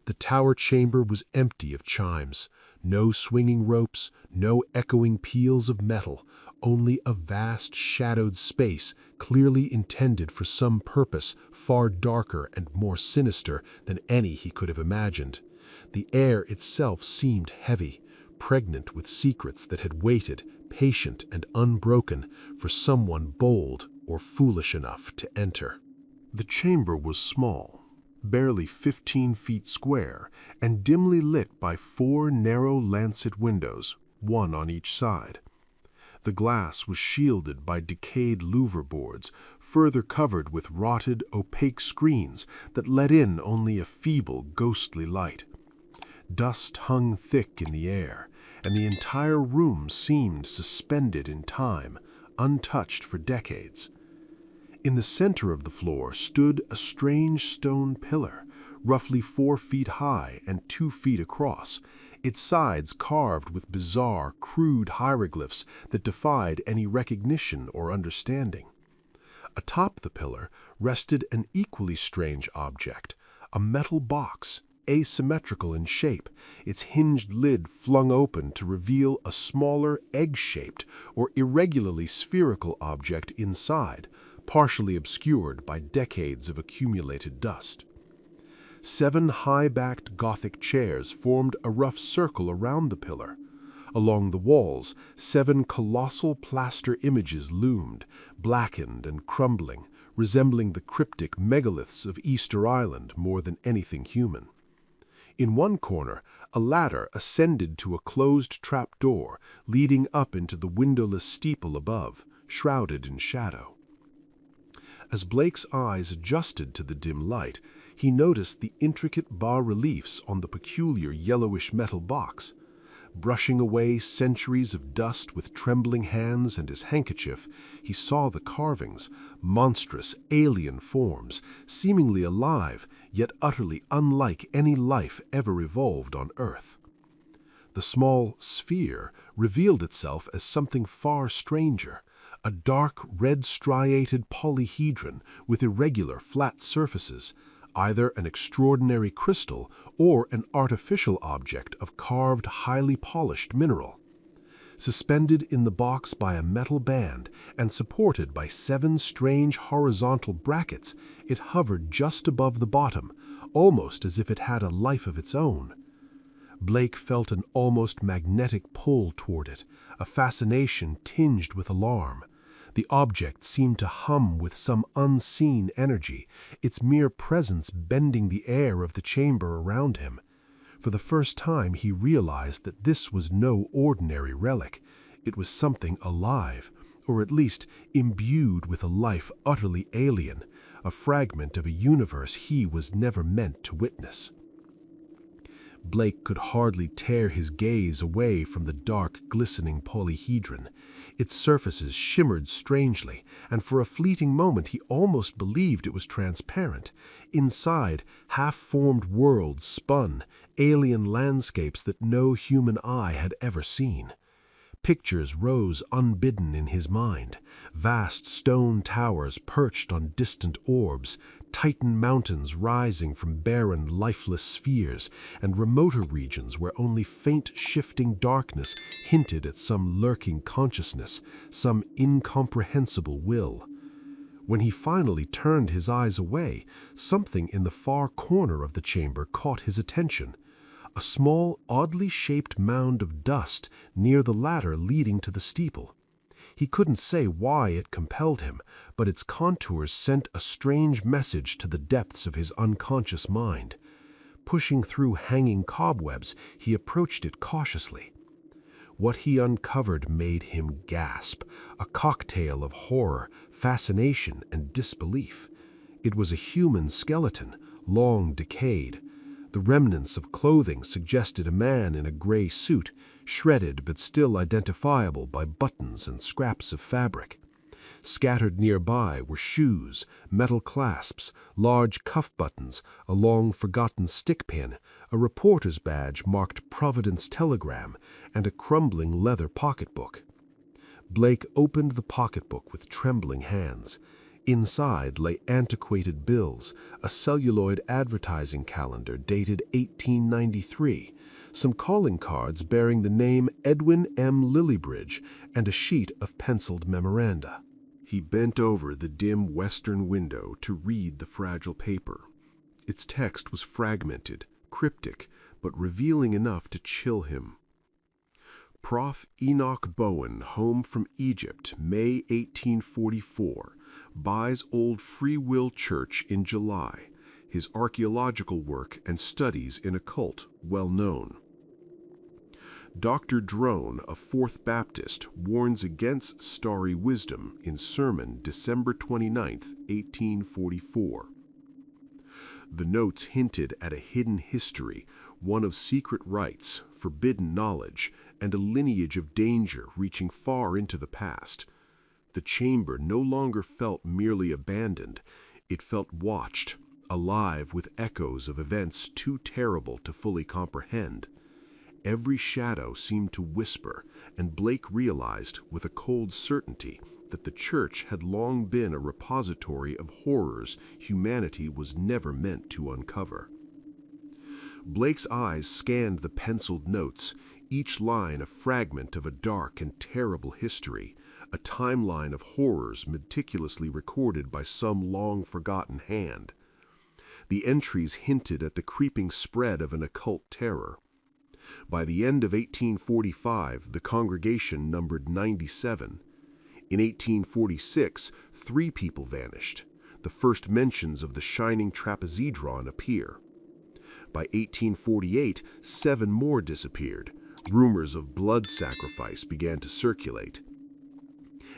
The tower chamber was empty of chimes. No swinging ropes, no echoing peals of metal, only a vast shadowed space clearly intended for some purpose far darker and more sinister than any he could have imagined. The air itself seemed heavy, pregnant with secrets that had waited, patient and unbroken, for someone bold or foolish enough to enter. The chamber was small, barely 15 feet square, and dimly lit by 4 narrow lancet windows, one on each side. The glass was shielded by decayed louver boards, further covered with rotted, opaque screens that let in only a feeble, ghostly light. Dust hung thick in the air, and the entire room seemed suspended in time, untouched for decades. In the center of the floor stood a strange stone pillar, roughly 4 feet high and 2 feet across, its sides carved with bizarre, crude hieroglyphs that defied any recognition or understanding. Atop the pillar rested an equally strange object, a metal box, asymmetrical in shape, its hinged lid flung open to reveal a smaller, egg-shaped or irregularly spherical object inside, partially obscured by decades of accumulated dust. 7 high-backed Gothic chairs formed a rough circle around the pillar. Along the walls, 7 colossal plaster images loomed, blackened and crumbling, resembling the cryptic megaliths of Easter Island more than anything human. In one corner, a ladder ascended to a closed trapdoor, leading up into the windowless steeple above, shrouded in shadow. As Blake's eyes adjusted to the dim light, he noticed the intricate bas-reliefs on the peculiar yellowish metal box. Brushing away centuries of dust with trembling hands and his handkerchief, he saw the carvings, monstrous alien forms, seemingly alive, yet utterly unlike any life ever evolved on Earth. The small sphere revealed itself as something far stranger, a dark red striated polyhedron with irregular flat surfaces, either an extraordinary crystal or an artificial object of carved, highly polished mineral. Suspended in the box by a metal band and supported by 7 strange horizontal brackets, it hovered just above the bottom, almost as if it had a life of its own. Blake felt an almost magnetic pull toward it, a fascination tinged with alarm. The object seemed to hum with some unseen energy, its mere presence bending the air of the chamber around him. For the first time he realized that this was no ordinary relic. It was something alive, or at least imbued with a life utterly alien, a fragment of a universe he was never meant to witness. Blake could hardly tear his gaze away from the dark, glistening polyhedron. Its surfaces shimmered strangely, and for a fleeting moment he almost believed it was transparent. Inside, half-formed worlds spun, alien landscapes that no human eye had ever seen. Pictures rose unbidden in his mind. Vast stone towers perched on distant orbs, Titan mountains rising from barren, lifeless spheres, and remoter regions where only faint shifting darkness hinted at some lurking consciousness, some incomprehensible will. When he finally turned his eyes away, something in the far corner of the chamber caught his attention. A small, oddly shaped mound of dust near the ladder leading to the steeple. He couldn't say why it compelled him, but its contours sent a strange message to the depths of his unconscious mind. Pushing through hanging cobwebs, he approached it cautiously. What he uncovered made him gasp, a cocktail of horror, fascination, and disbelief. It was a human skeleton, long decayed. The remnants of clothing suggested a man in a gray suit, shredded but still identifiable by buttons and scraps of fabric. Scattered nearby were shoes, metal clasps, large cuff buttons, a long-forgotten stick pin, a reporter's badge marked Providence telegram, and a crumbling leather pocketbook. Blake opened the pocketbook with trembling hands. Inside lay antiquated bills, a celluloid advertising calendar dated 1893, some calling cards bearing the name Edwin M. Lillibridge, and a sheet of penciled memoranda. He bent over the dim western window to read the fragile paper. Its text was fragmented, cryptic, but revealing enough to chill him. Prof. Enoch Bowen, home from Egypt, May 1844, buys old Free Will Church in July. His archaeological work and studies in occult well known. Dr. Drone, a Fourth Baptist, warns against starry wisdom in sermon December 29, 1844. The notes hinted at a hidden history, one of secret rites, forbidden knowledge, and a lineage of danger reaching far into the past. The chamber no longer felt merely abandoned. It felt watched, alive with echoes of events too terrible to fully comprehend. Every shadow seemed to whisper, and Blake realized with a cold certainty that the church had long been a repository of horrors humanity was never meant to uncover. Blake's eyes scanned the penciled notes, each line a fragment of a dark and terrible history, a timeline of horrors meticulously recorded by some long-forgotten hand. The entries hinted at the creeping spread of an occult terror. By the end of 1845, the congregation numbered 97. In 1846, 3 people vanished. The first mentions of the shining trapezedron appear. By 1848, 7 more disappeared. Rumors of blood sacrifice began to circulate.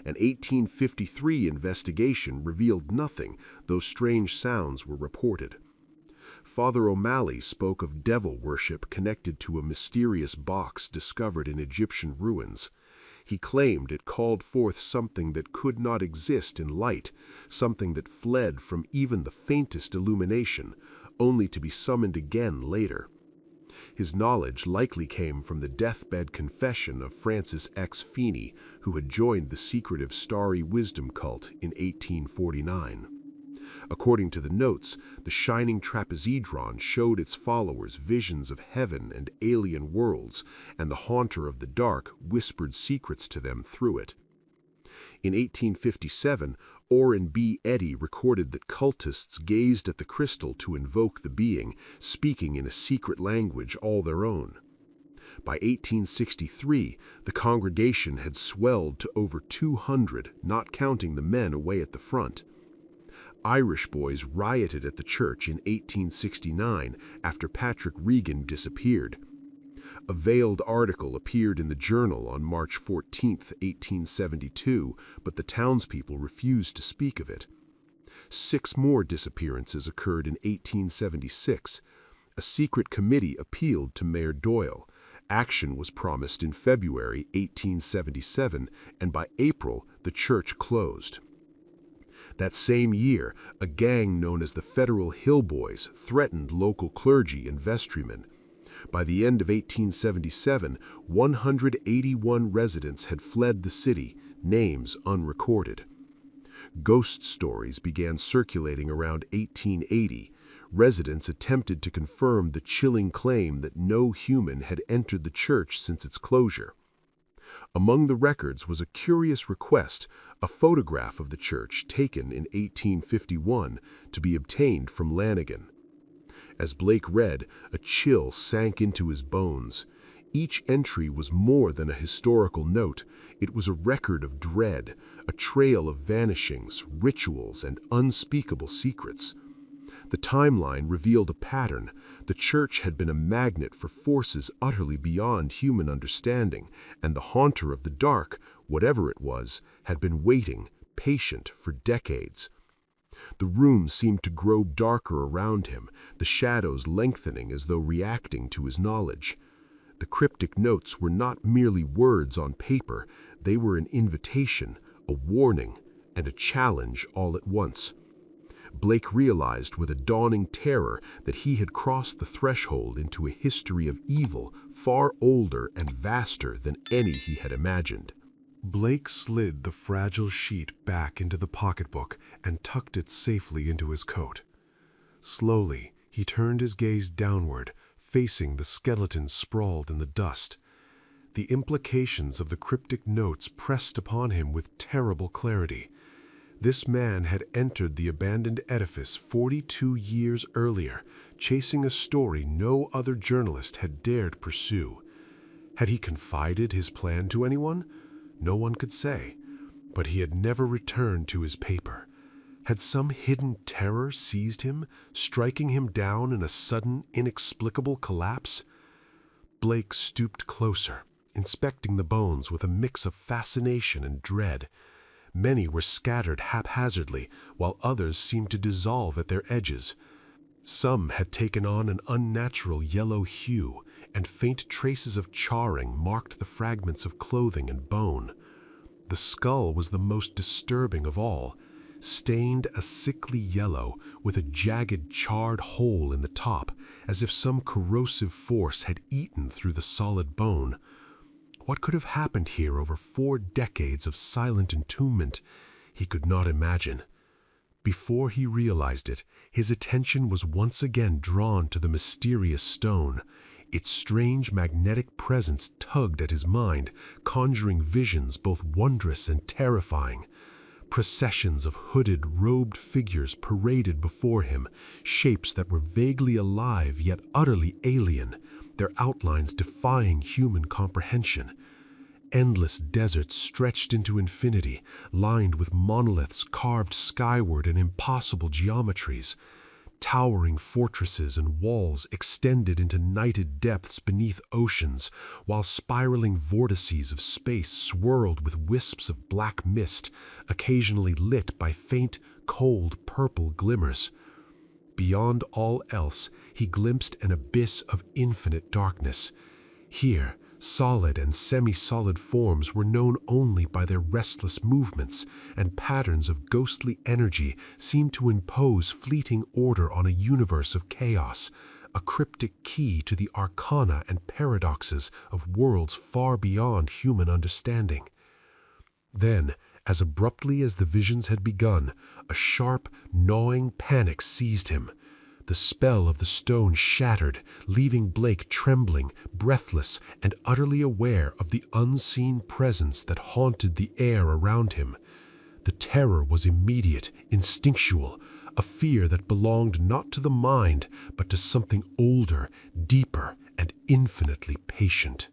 An 1853 investigation revealed nothing, though strange sounds were reported. Father O'Malley spoke of devil worship connected to a mysterious box discovered in Egyptian ruins. He claimed it called forth something that could not exist in light, something that fled from even the faintest illumination, only to be summoned again later. His knowledge likely came from the deathbed confession of Francis X. Feeney, who had joined the secretive Starry Wisdom cult in 1849. According to the notes, the shining trapezedron showed its followers visions of heaven and alien worlds, and the haunter of the dark whispered secrets to them through it. In 1857, Orrin B. Eddy recorded that cultists gazed at the crystal to invoke the being, speaking in a secret language all their own. By 1863, the congregation had swelled to over 200, not counting the men away at the front. Irish boys rioted at the church in 1869 after Patrick Regan disappeared. A veiled article appeared in the Journal on March 14, 1872, but the townspeople refused to speak of it. 6 more disappearances occurred in 1876. A secret committee appealed to Mayor Doyle. Action was promised in February 1877, and by April, the church closed. That same year, a gang known as the Federal Hill Boys threatened local clergy and vestrymen. By the end of 1877, 181 residents had fled the city, names unrecorded. Ghost stories began circulating around 1880. Residents attempted to confirm the chilling claim that no human had entered the church since its closure. Among the records was a curious request, a photograph of the church taken in 1851 to be obtained from Lanigan. As Blake read, a chill sank into his bones. Each entry was more than a historical note. It was a record of dread, a trail of vanishings, rituals, and unspeakable secrets. The timeline revealed a pattern. The church had been a magnet for forces utterly beyond human understanding, and the haunter of the dark, whatever it was, had been waiting, patient, for decades. The room seemed to grow darker around him, the shadows lengthening as though reacting to his knowledge. The cryptic notes were not merely words on paper, they were an invitation, a warning, and a challenge all at once. Blake realized with a dawning terror that he had crossed the threshold into a history of evil far older and vaster than any he had imagined. Blake slid the fragile sheet back into the pocketbook and tucked it safely into his coat. Slowly, he turned his gaze downward, facing the skeleton sprawled in the dust. The implications of the cryptic notes pressed upon him with terrible clarity. This man had entered the abandoned edifice 42 years earlier, chasing a story no other journalist had dared pursue. Had he confided his plan to anyone? No one could say, but he had never returned to his paper. Had some hidden terror seized him, striking him down in a sudden, inexplicable collapse? Blake stooped closer, inspecting the bones with a mix of fascination and dread. Many were scattered haphazardly, while others seemed to dissolve at their edges. Some had taken on an unnatural yellow hue, and faint traces of charring marked the fragments of clothing and bone. The skull was the most disturbing of all, stained a sickly yellow with a jagged charred hole in the top, as if some corrosive force had eaten through the solid bone. What could have happened here over 4 decades of silent entombment? He could not imagine. Before he realized it, his attention was once again drawn to the mysterious stone. Its strange magnetic presence tugged at his mind, conjuring visions both wondrous and terrifying. Processions of hooded, robed figures paraded before him, shapes that were vaguely alive yet utterly alien, their outlines defying human comprehension. Endless deserts stretched into infinity, lined with monoliths carved skyward in impossible geometries. Towering fortresses and walls extended into nighted depths beneath oceans, while spiraling vortices of space swirled with wisps of black mist, occasionally lit by faint, cold purple glimmers. Beyond all else, he glimpsed an abyss of infinite darkness. Here, solid and semi-solid forms were known only by their restless movements, and patterns of ghostly energy seemed to impose fleeting order on a universe of chaos, a cryptic key to the arcana and paradoxes of worlds far beyond human understanding. Then, As abruptly as the visions had begun, a sharp, gnawing panic seized him. The spell of the stone shattered, leaving Blake trembling, breathless, and utterly aware of the unseen presence that haunted the air around him. The terror was immediate, instinctual, a fear that belonged not to the mind, but to something older, deeper, and infinitely patient.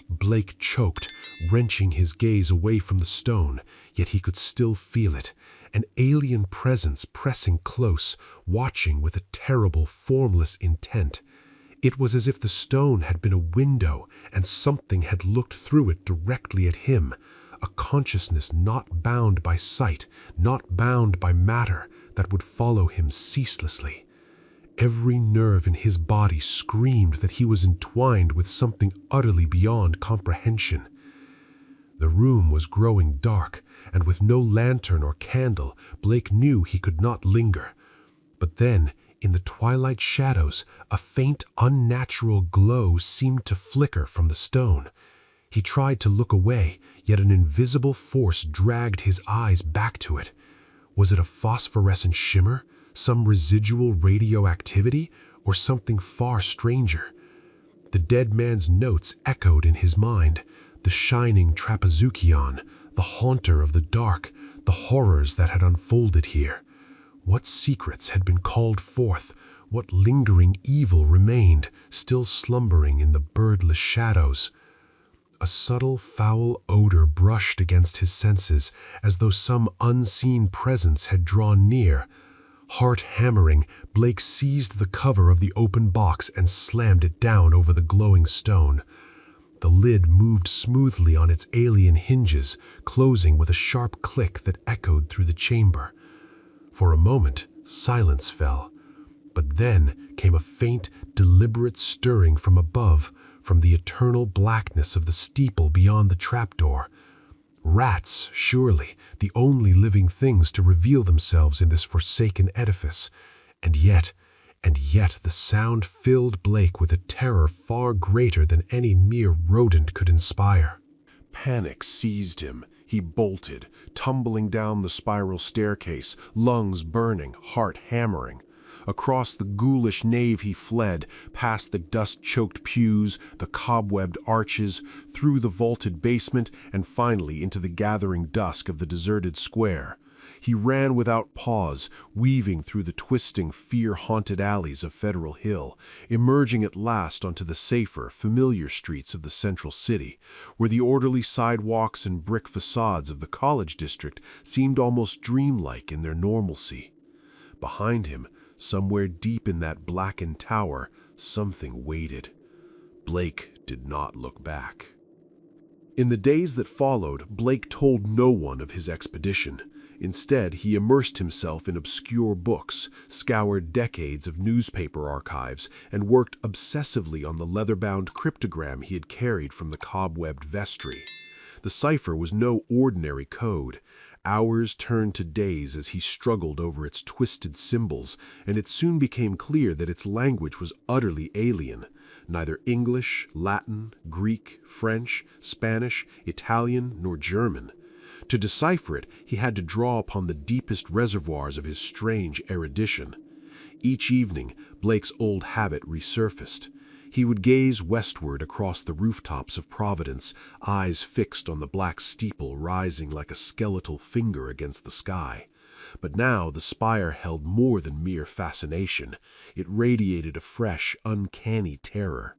Blake choked, wrenching his gaze away from the stone, yet he could still feel it, an alien presence pressing close, watching with a terrible, formless intent. It was as if the stone had been a window and something had looked through it directly at him, a consciousness not bound by sight, not bound by matter, that would follow him ceaselessly. Every nerve in his body screamed that he was entwined with something utterly beyond comprehension. The room was growing dark, and with no lantern or candle, Blake knew he could not linger. But then, in the twilight shadows, a faint, unnatural glow seemed to flicker from the stone. He tried to look away, yet an invisible force dragged his eyes back to it. Was it a phosphorescent shimmer, some residual radioactivity, or something far stranger? The dead man's notes echoed in his mind, the shining trapezuchion, the haunter of the dark, the horrors that had unfolded here. What secrets had been called forth? What lingering evil remained, still slumbering in the birdless shadows? A subtle, foul odor brushed against his senses, as though some unseen presence had drawn near. Heart hammering, Blake seized the cover of the open box and slammed it down over the glowing stone. The lid moved smoothly on its alien hinges, closing with a sharp click that echoed through the chamber. For a moment, silence fell. But then came a faint, deliberate stirring from above, from the eternal blackness of the steeple beyond the trapdoor. Rats, surely, the only living things to reveal themselves in this forsaken edifice. And yet the sound filled Blake with a terror far greater than any mere rodent could inspire. Panic seized him. He bolted, tumbling down the spiral staircase, lungs burning, heart hammering. Across the ghoulish nave he fled, past the dust-choked pews, the cobwebbed arches, through the vaulted basement, and finally into the gathering dusk of the deserted square. He ran without pause, weaving through the twisting, fear-haunted alleys of Federal Hill, emerging at last onto the safer, familiar streets of the central city, where the orderly sidewalks and brick facades of the college district seemed almost dreamlike in their normalcy. Behind him, somewhere deep in that blackened tower, something waited. Blake did not look back. In the days that followed, Blake told no one of his expedition. Instead, he immersed himself in obscure books, scoured decades of newspaper archives, and worked obsessively on the leather-bound cryptogram he had carried from the cobwebbed vestry. The cipher was no ordinary code. Hours turned to days as he struggled over its twisted symbols, and it soon became clear that its language was utterly alien. Neither English, Latin, Greek, French, Spanish, Italian, nor German. To decipher it, he had to draw upon the deepest reservoirs of his strange erudition. Each evening, Blake's old habit resurfaced. He would gaze westward across the rooftops of Providence, eyes fixed on the black steeple rising like a skeletal finger against the sky. But now the spire held more than mere fascination. It radiated a fresh, uncanny terror.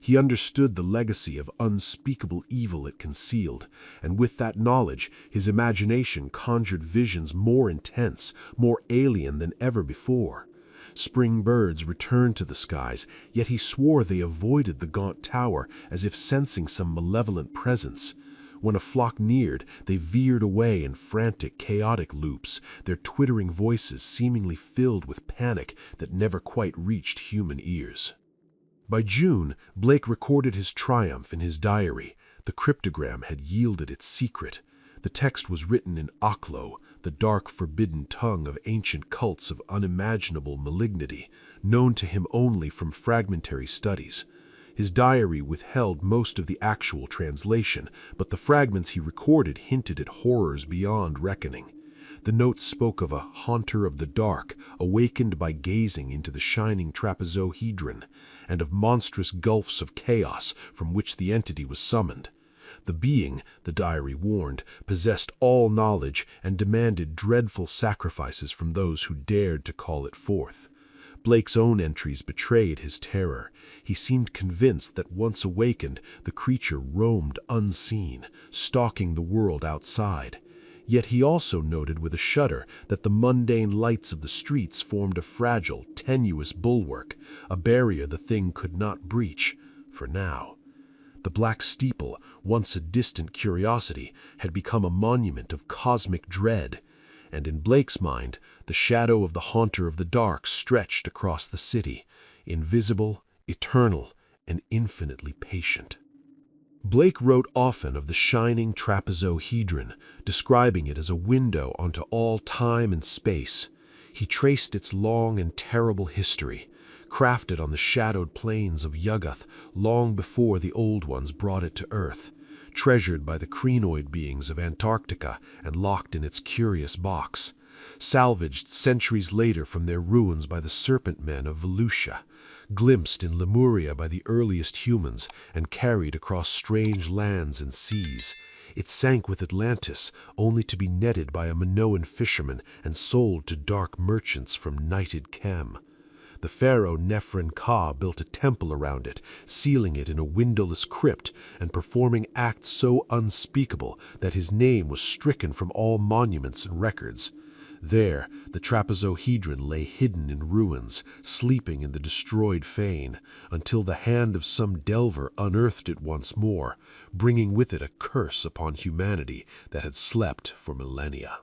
He understood the legacy of unspeakable evil it concealed, and with that knowledge, his imagination conjured visions more intense, more alien than ever before. Spring birds returned to the skies, yet he swore they avoided the gaunt tower as if sensing some malevolent presence. When a flock neared, they veered away in frantic, chaotic loops, their twittering voices seemingly filled with panic that never quite reached human ears. By June, Blake recorded his triumph in his diary. The cryptogram had yielded its secret. The text was written in Aklo, the dark, forbidden tongue of ancient cults of unimaginable malignity, known to him only from fragmentary studies. His diary withheld most of the actual translation, but the fragments he recorded hinted at horrors beyond reckoning. The notes spoke of a haunter of the dark, awakened by gazing into the shining trapezohedron, and of monstrous gulfs of chaos from which the entity was summoned. The being, the diary warned, possessed all knowledge and demanded dreadful sacrifices from those who dared to call it forth. Blake's own entries betrayed his terror. He seemed convinced that once awakened, the creature roamed unseen, stalking the world outside. Yet he also noted with a shudder that the mundane lights of the streets formed a fragile, tenuous bulwark, a barrier the thing could not breach, for now. The black steeple, once a distant curiosity, had become a monument of cosmic dread, and in Blake's mind, the shadow of the haunter of the dark stretched across the city, invisible, eternal, and infinitely patient. Blake wrote often of the shining trapezohedron, describing it as a window onto all time and space. He traced its long and terrible history, crafted on the shadowed plains of Yuggoth long before the Old Ones brought it to Earth, treasured by the crinoid beings of Antarctica and locked in its curious box, salvaged centuries later from their ruins by the serpent men of Volusia, glimpsed in Lemuria by the earliest humans and carried across strange lands and seas. It sank with Atlantis, only to be netted by a Minoan fisherman and sold to dark merchants from nighted Chem. The pharaoh Nephren-Ka built a temple around it, sealing it in a windowless crypt and performing acts so unspeakable that his name was stricken from all monuments and records. There, the trapezohedron lay hidden in ruins, sleeping in the destroyed fane, until the hand of some delver unearthed it once more, bringing with it a curse upon humanity that had slept for millennia.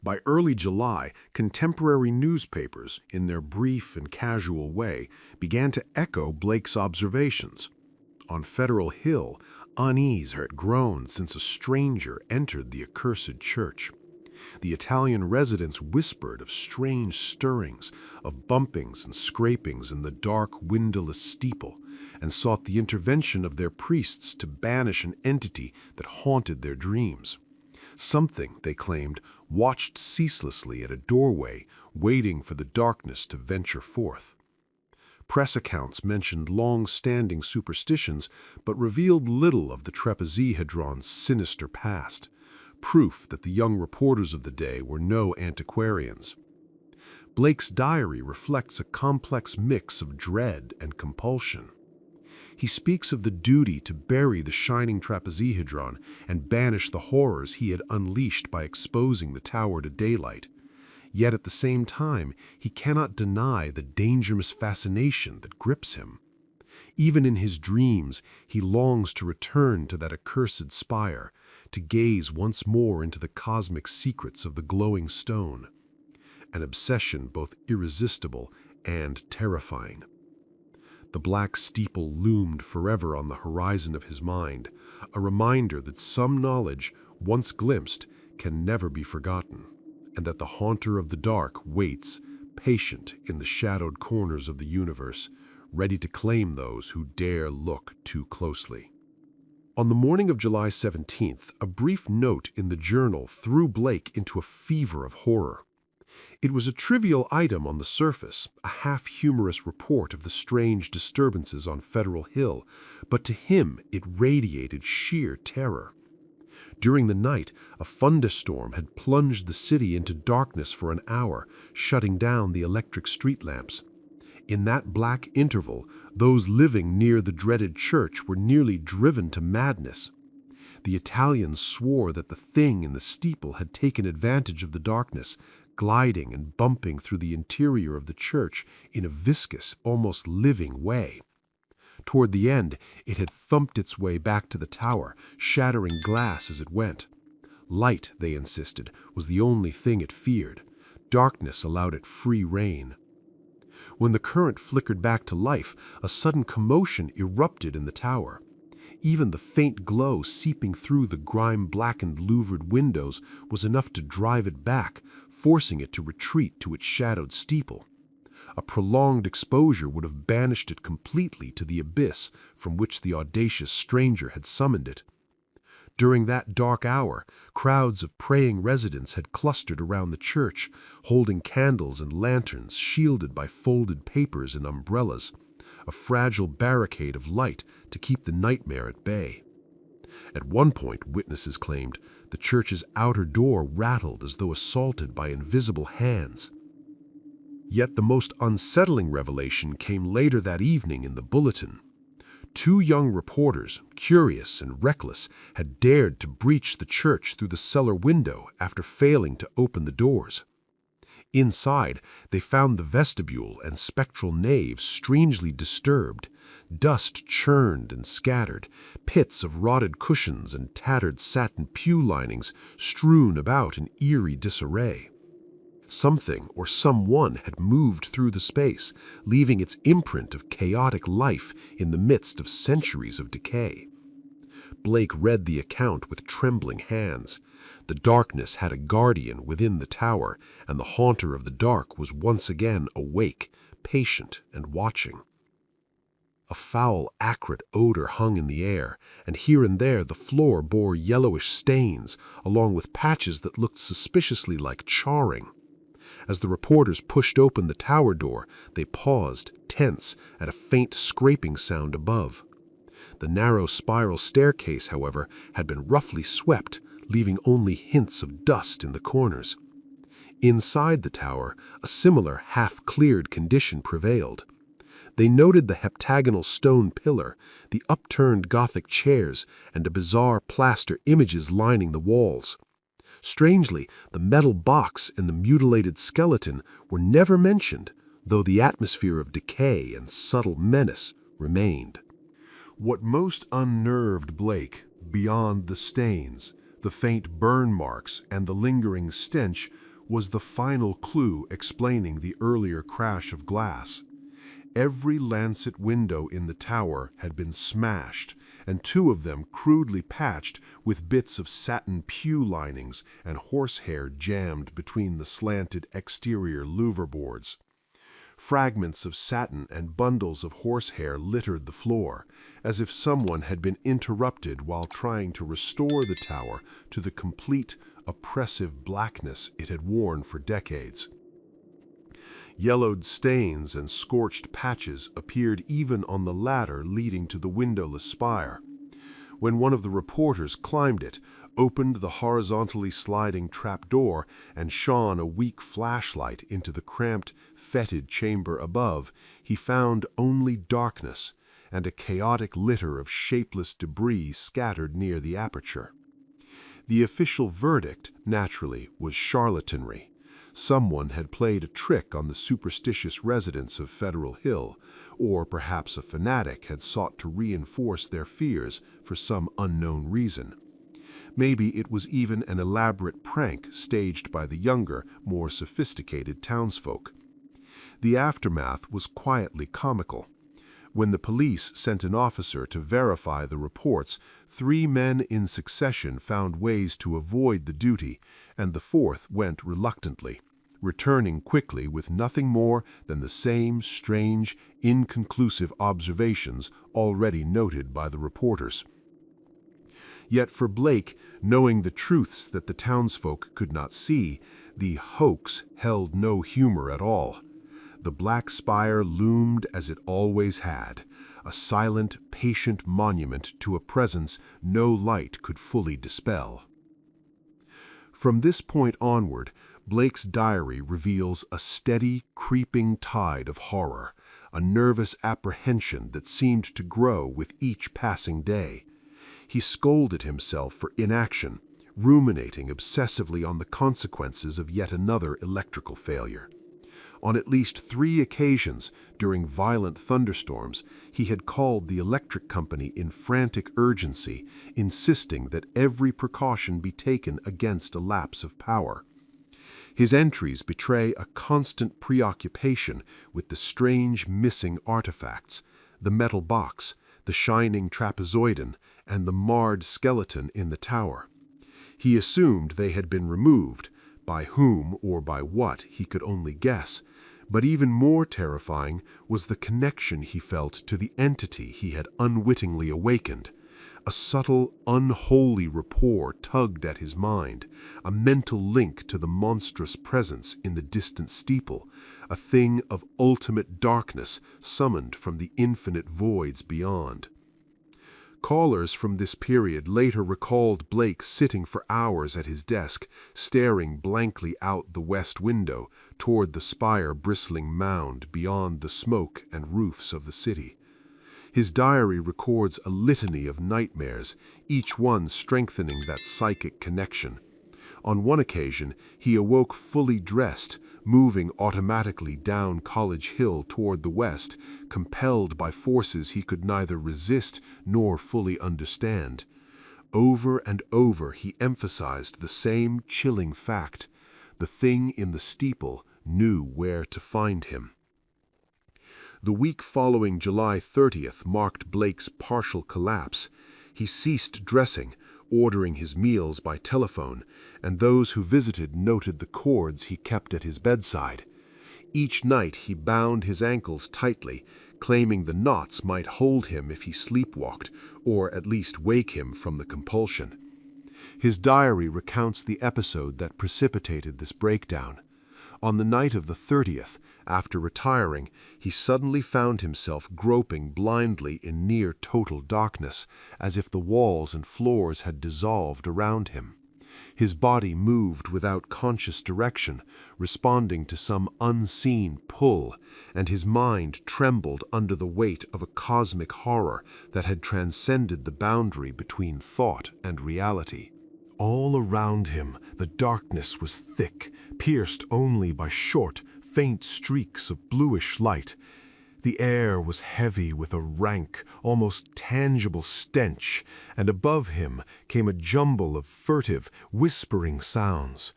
By early July, contemporary newspapers, in their brief and casual way, began to echo Blake's observations. On Federal Hill, unease had grown since a stranger entered the accursed church. The Italian residents whispered of strange stirrings, of bumpings and scrapings in the dark, windowless steeple, and sought the intervention of their priests to banish an entity that haunted their dreams. Something, they claimed, watched ceaselessly at a doorway, waiting for the darkness to venture forth. Press accounts mentioned long-standing superstitions, but revealed little of the trapezohedron's sinister past, proof that the young reporters of the day were no antiquarians. Blake's diary reflects a complex mix of dread and compulsion. He speaks of the duty to bury the shining trapezohedron and banish the horrors he had unleashed by exposing the tower to daylight. Yet at the same time, he cannot deny the dangerous fascination that grips him. Even in his dreams, he longs to return to that accursed spire, to gaze once more into the cosmic secrets of the glowing stone. An obsession both irresistible and terrifying. The black steeple loomed forever on the horizon of his mind, a reminder that some knowledge, once glimpsed, can never be forgotten, and that the haunter of the dark waits, patient in the shadowed corners of the universe, ready to claim those who dare look too closely. On the morning of July 17th, a brief note in the journal threw Blake into a fever of horror. It was a trivial item on the surface, a half-humorous report of the strange disturbances on Federal Hill, but to him it radiated sheer terror. During the night, a thunderstorm had plunged the city into darkness for an hour, shutting down the electric street lamps. In that black interval, those living near the dreaded church were nearly driven to madness. The Italians swore that the thing in the steeple had taken advantage of the darkness, gliding and bumping through the interior of the church in a viscous, almost living way. Toward the end, it had thumped its way back to the tower, shattering glass as it went. Light, they insisted, was the only thing it feared. Darkness allowed it free rein. When the current flickered back to life, a sudden commotion erupted in the tower. Even the faint glow seeping through the grime-blackened louvered windows was enough to drive it back, forcing it to retreat to its shadowed steeple. A prolonged exposure would have banished it completely to the abyss from which the audacious stranger had summoned it. During that dark hour, crowds of praying residents had clustered around the church, holding candles and lanterns shielded by folded papers and umbrellas, a fragile barricade of light to keep the nightmare at bay. At one point, witnesses claimed, the church's outer door rattled as though assaulted by invisible hands. Yet the most unsettling revelation came later that evening in the bulletin. 2 young reporters, curious and reckless, had dared to breach the church through the cellar window after failing to open the doors. Inside, they found the vestibule and spectral nave strangely disturbed, dust churned and scattered, pits of rotted cushions and tattered satin pew linings strewn about in eerie disarray. Something or someone had moved through the space, leaving its imprint of chaotic life in the midst of centuries of decay. Blake read the account with trembling hands. The darkness had a guardian within the tower, and the haunter of the dark was once again awake, patient and watching. A foul, acrid odor hung in the air, and here and there the floor bore yellowish stains, along with patches that looked suspiciously like charring. As the reporters pushed open the tower door, they paused, tense, at a faint scraping sound above. The narrow spiral staircase, however, had been roughly swept, leaving only hints of dust in the corners. Inside the tower, a similar half-cleared condition prevailed. They noted the heptagonal stone pillar, the upturned Gothic chairs, and the bizarre plaster images lining the walls. Strangely, the metal box and the mutilated skeleton were never mentioned, though the atmosphere of decay and subtle menace remained. What most unnerved Blake, beyond the stains, the faint burn marks, and the lingering stench, was the final clue explaining the earlier crash of glass. Every lancet window in the tower had been smashed, and 2 of them crudely patched with bits of satin pew linings and horsehair jammed between the slanted exterior louver boards. Fragments of satin and bundles of horsehair littered the floor, as if someone had been interrupted while trying to restore the tower to the complete, oppressive blackness it had worn for decades. Yellowed stains and scorched patches appeared even on the ladder leading to the windowless spire. When one of the reporters climbed it, opened the horizontally sliding trapdoor, and shone a weak flashlight into the cramped, fetid chamber above, he found only darkness and a chaotic litter of shapeless debris scattered near the aperture. The official verdict, naturally, was charlatanry. Someone had played a trick on the superstitious residents of Federal Hill, or perhaps a fanatic had sought to reinforce their fears for some unknown reason. Maybe it was even an elaborate prank staged by the younger, more sophisticated townsfolk. The aftermath was quietly comical. When the police sent an officer to verify the reports, 3 men in succession found ways to avoid the duty, and the 4th went reluctantly, returning quickly with nothing more than the same strange, inconclusive observations already noted by the reporters. Yet for Blake, knowing the truths that the townsfolk could not see, the hoax held no humor at all. The black spire loomed as it always had, a silent, patient monument to a presence no light could fully dispel. From this point onward, Blake's diary reveals a steady, creeping tide of horror, a nervous apprehension that seemed to grow with each passing day. He scolded himself for inaction, ruminating obsessively on the consequences of yet another electrical failure. On at least 3 occasions, during violent thunderstorms, he had called the electric company in frantic urgency, insisting that every precaution be taken against a lapse of power. His entries betray a constant preoccupation with the strange missing artifacts, the metal box, the shining trapezoidon, and the marred skeleton in the tower. He assumed they had been removed, by whom or by what he could only guess, But even more terrifying was the connection he felt to the entity he had unwittingly awakened. A subtle, unholy rapport tugged at his mind, a mental link to the monstrous presence in the distant steeple, a thing of ultimate darkness summoned from the infinite voids beyond. Callers from this period later recalled Blake sitting for hours at his desk, staring blankly out the west window toward the spire-bristling mound beyond the smoke and roofs of the city. His diary records a litany of nightmares, each one strengthening that psychic connection. On one occasion, he awoke fully dressed, moving automatically down College Hill toward the west, compelled by forces he could neither resist nor fully understand. Over and over he emphasized the same chilling fact: the thing in the steeple knew where to find him. The week following July 30th marked Blake's partial collapse. He ceased dressing, ordering his meals by telephone, and those who visited noted the cords he kept at his bedside. Each night he bound his ankles tightly, claiming the knots might hold him if he sleepwalked, or at least wake him from the compulsion. His diary recounts the episode that precipitated this breakdown. On the night of the 30th, after retiring, he suddenly found himself groping blindly in near total darkness, as if the walls and floors had dissolved around him. His body moved without conscious direction, responding to some unseen pull, and his mind trembled under the weight of a cosmic horror that had transcended the boundary between thought and reality. All around him, the darkness was thick, pierced only by short, faint streaks of bluish light. The air was heavy with a rank, almost tangible stench, and above him came a jumble of furtive, whispering sounds.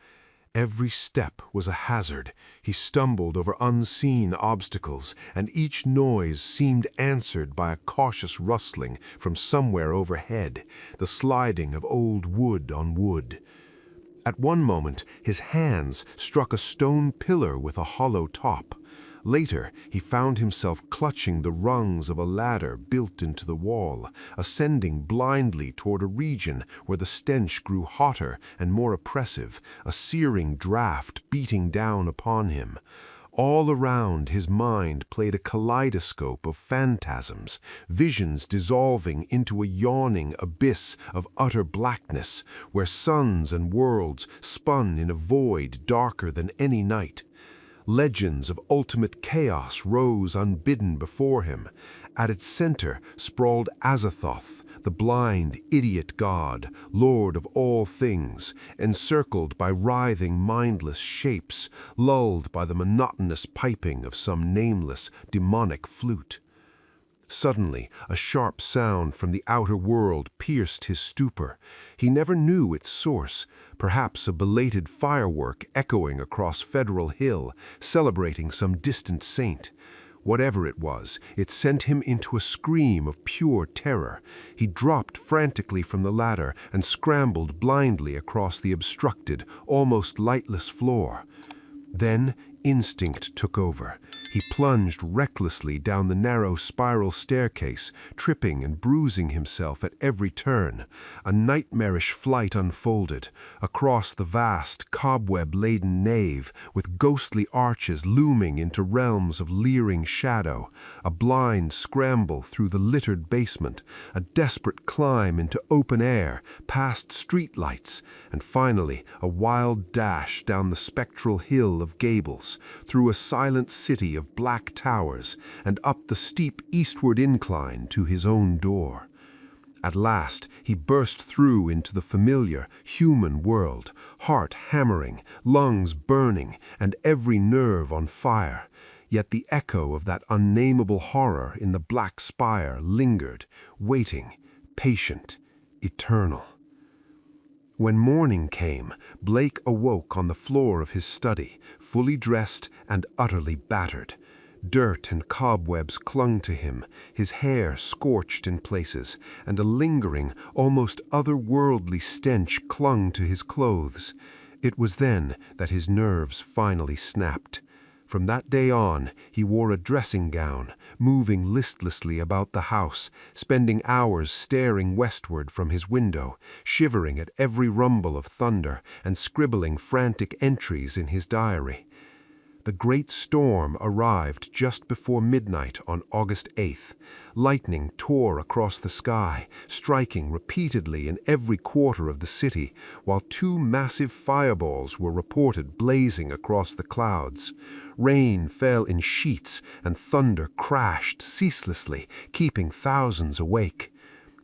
Every step was a hazard. He stumbled over unseen obstacles, and each noise seemed answered by a cautious rustling from somewhere overhead, the sliding of old wood on wood. At one moment, his hands struck a stone pillar with a hollow top. Later, he found himself clutching the rungs of a ladder built into the wall, ascending blindly toward a region where the stench grew hotter and more oppressive, a searing draft beating down upon him. All around, his mind played a kaleidoscope of phantasms, visions dissolving into a yawning abyss of utter blackness, where suns and worlds spun in a void darker than any night. Legends of ultimate chaos rose unbidden before him. At its center sprawled Azathoth, the blind, idiot god, lord of all things, encircled by writhing, mindless shapes, lulled by the monotonous piping of some nameless, demonic flute. Suddenly, a sharp sound from the outer world pierced his stupor. He never knew its source, perhaps a belated firework echoing across Federal Hill, celebrating some distant saint. Whatever it was, it sent him into a scream of pure terror. He dropped frantically from the ladder and scrambled blindly across the obstructed, almost lightless floor. Then instinct took over. He plunged recklessly down the narrow spiral staircase, tripping and bruising himself at every turn. A nightmarish flight unfolded, across the vast, cobweb-laden nave, with ghostly arches looming into realms of leering shadow, a blind scramble through the littered basement, a desperate climb into open air, past streetlights, and finally a wild dash down the spectral hill of gables, through a silent city of black towers, and up the steep eastward incline to his own door. At last he burst through into the familiar, human world, heart hammering, lungs burning, and every nerve on fire. Yet the echo of that unnameable horror in the black spire lingered, waiting, patient, eternal. When morning came, Blake awoke on the floor of his study, fully dressed and utterly battered. Dirt and cobwebs clung to him, his hair scorched in places, and a lingering, almost otherworldly stench clung to his clothes. It was then that his nerves finally snapped. From that day on, he wore a dressing gown, moving listlessly about the house, spending hours staring westward from his window, shivering at every rumble of thunder, and scribbling frantic entries in his diary. The great storm arrived just before midnight on August 8th. Lightning tore across the sky, striking repeatedly in every quarter of the city, while two massive fireballs were reported blazing across the clouds. Rain fell in sheets, and thunder crashed ceaselessly, keeping thousands awake.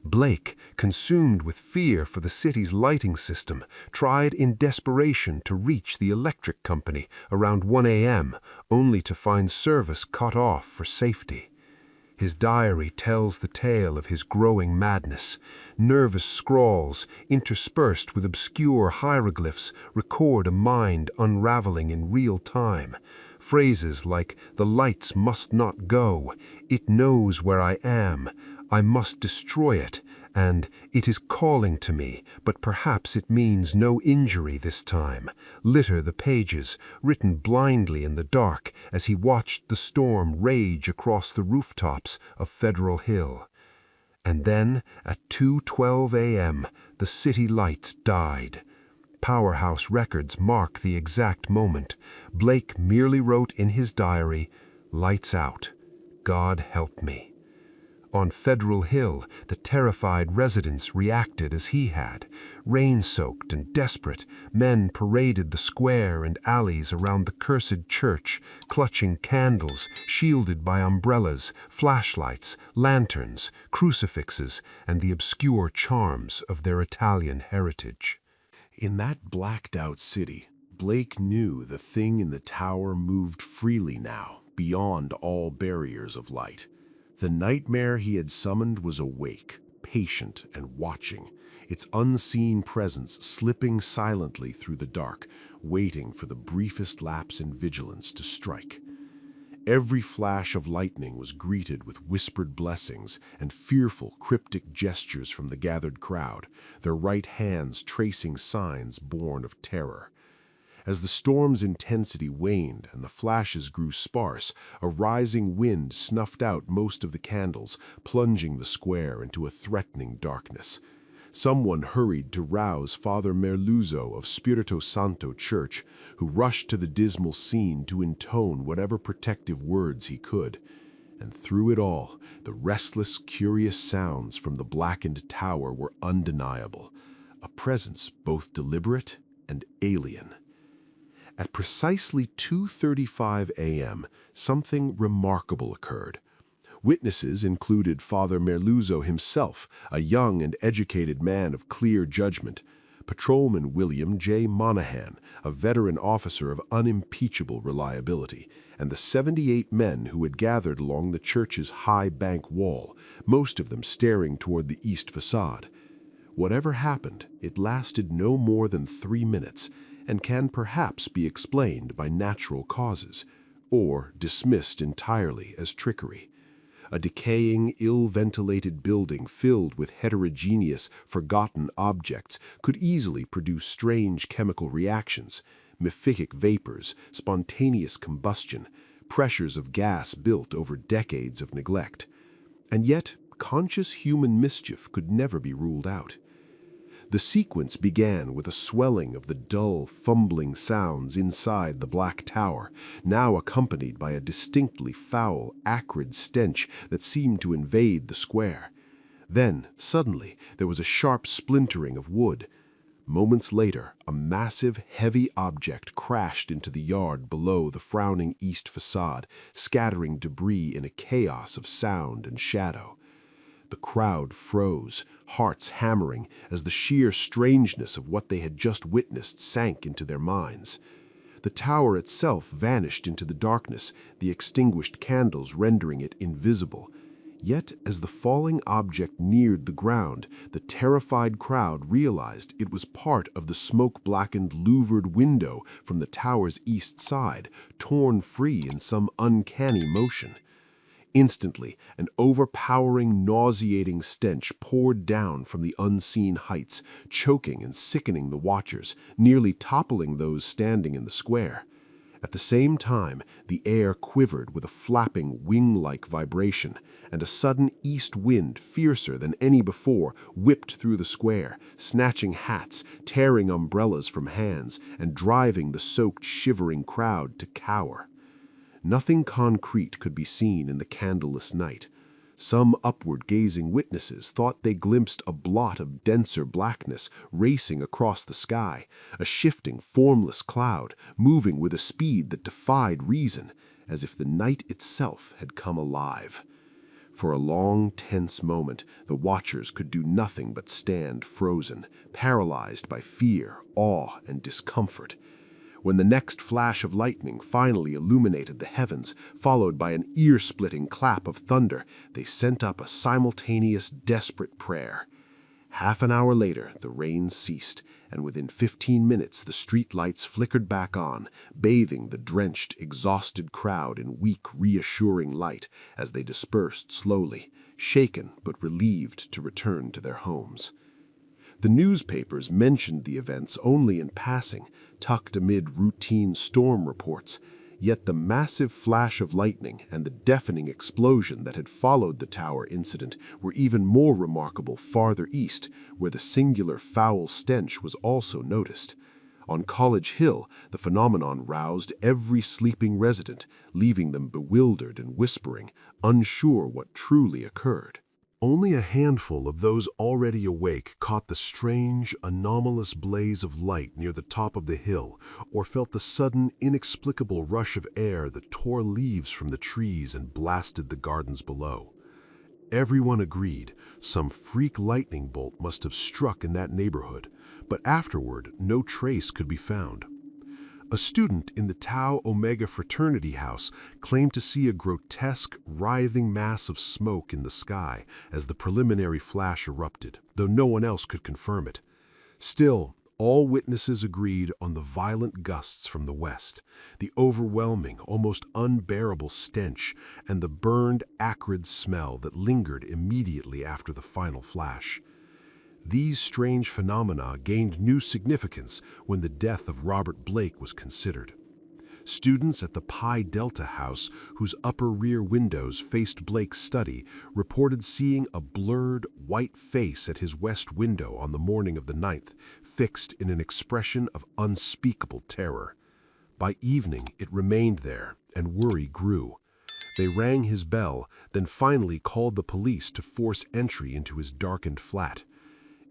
Blake, consumed with fear for the city's lighting system, tried in desperation to reach the electric company around 1 a.m., only to find service cut off for safety. His diary tells the tale of his growing madness. Nervous scrawls, interspersed with obscure hieroglyphs, record a mind unraveling in real time. Phrases like, "The lights must not go," "It knows where I am," "I must destroy it," and "It is calling to me, but perhaps it means no injury this time," litter the pages, written blindly in the dark as he watched the storm rage across the rooftops of Federal Hill. And then, at 2:12 a.m., the city lights died. Powerhouse records mark the exact moment. Blake merely wrote in his diary, "Lights out. God help me." On Federal Hill, the terrified residents reacted as he had. Rain-soaked and desperate, men paraded the square and alleys around the cursed church, clutching candles, shielded by umbrellas, flashlights, lanterns, crucifixes, and the obscure charms of their Italian heritage. In that blacked-out city, Blake knew the thing in the tower moved freely now, beyond all barriers of light. The nightmare he had summoned was awake, patient and watching, its unseen presence slipping silently through the dark, waiting for the briefest lapse in vigilance to strike. Every flash of lightning was greeted with whispered blessings and fearful, cryptic gestures from the gathered crowd, their right hands tracing signs born of terror. As the storm's intensity waned and the flashes grew sparse, a rising wind snuffed out most of the candles, plunging the square into a threatening darkness. Someone hurried to rouse Father Merluzzo of Spirito Santo Church, who rushed to the dismal scene to intone whatever protective words he could. And through it all, the restless, curious sounds from the blackened tower were undeniable, a presence both deliberate and alien. At precisely 2:35 a.m., something remarkable occurred. Witnesses included Father Merluzzo himself, a young and educated man of clear judgment, Patrolman William J. Monahan, a veteran officer of unimpeachable reliability, and the 78 men who had gathered along the church's high bank wall, most of them staring toward the east facade. Whatever happened, it lasted no more than 3 minutes, and can perhaps be explained by natural causes, or dismissed entirely as trickery. A decaying, ill-ventilated building filled with heterogeneous, forgotten objects could easily produce strange chemical reactions, mephitic vapors, spontaneous combustion, pressures of gas built over decades of neglect. And yet, conscious human mischief could never be ruled out. The sequence began with a swelling of the dull, fumbling sounds inside the black tower, now accompanied by a distinctly foul, acrid stench that seemed to invade the square. Then, suddenly, there was a sharp splintering of wood. Moments later, a massive, heavy object crashed into the yard below the frowning east facade, scattering debris in a chaos of sound and shadow. The crowd froze, hearts hammering, as the sheer strangeness of what they had just witnessed sank into their minds. The tower itself vanished into the darkness, the extinguished candles rendering it invisible. Yet, as the falling object neared the ground, the terrified crowd realized it was part of the smoke-blackened louvered window from the tower's east side, torn free in some uncanny motion. Instantly, an overpowering, nauseating stench poured down from the unseen heights, choking and sickening the watchers, nearly toppling those standing in the square. At the same time, the air quivered with a flapping wing-like vibration, and a sudden east wind, fiercer than any before, whipped through the square, snatching hats, tearing umbrellas from hands, and driving the soaked, shivering crowd to cower. Nothing concrete could be seen in the candleless night. Some upward-gazing witnesses thought they glimpsed a blot of denser blackness racing across the sky, a shifting, formless cloud, moving with a speed that defied reason, as if the night itself had come alive. For a long, tense moment, the watchers could do nothing but stand frozen, paralyzed by fear, awe, and discomfort. When the next flash of lightning finally illuminated the heavens, followed by an ear-splitting clap of thunder, they sent up a simultaneous, desperate prayer. Half an hour later, the rain ceased, and within 15 minutes the street lights flickered back on, bathing the drenched, exhausted crowd in weak, reassuring light as they dispersed slowly, shaken but relieved to return to their homes. The newspapers mentioned the events only in passing, tucked amid routine storm reports, yet the massive flash of lightning and the deafening explosion that had followed the tower incident were even more remarkable farther east, where the singular foul stench was also noticed. On College Hill, the phenomenon roused every sleeping resident, leaving them bewildered and whispering, unsure what truly occurred. Only a handful of those already awake caught the strange, anomalous blaze of light near the top of the hill, or felt the sudden, inexplicable rush of air that tore leaves from the trees and blasted the gardens below. Everyone agreed some freak lightning bolt must have struck in that neighborhood, but afterward no trace could be found. A student in the Tau Omega fraternity house claimed to see a grotesque, writhing mass of smoke in the sky as the preliminary flash erupted, though no one else could confirm it. Still, all witnesses agreed on the violent gusts from the west, the overwhelming, almost unbearable stench, and the burned, acrid smell that lingered immediately after the final flash. These strange phenomena gained new significance when the death of Robert Blake was considered. Students at the Pi Delta house, whose upper rear windows faced Blake's study, reported seeing a blurred, white face at his west window on the morning of the 9th, fixed in an expression of unspeakable terror. By evening, it remained there, and worry grew. They rang his bell, then finally called the police to force entry into his darkened flat.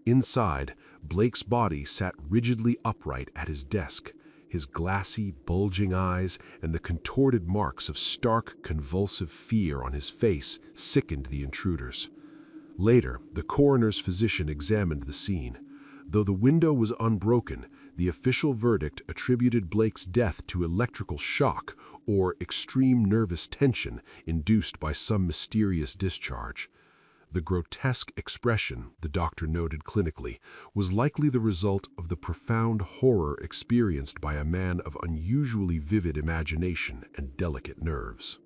Inside, Blake's body sat rigidly upright at his desk. His glassy, bulging eyes and the contorted marks of stark, convulsive fear on his face sickened the intruders. Later, the coroner's physician examined the scene. Though the window was unbroken, the official verdict attributed Blake's death to electrical shock or extreme nervous tension induced by some mysterious discharge. The grotesque expression, the doctor noted clinically, was likely the result of the profound horror experienced by a man of unusually vivid imagination and delicate nerves.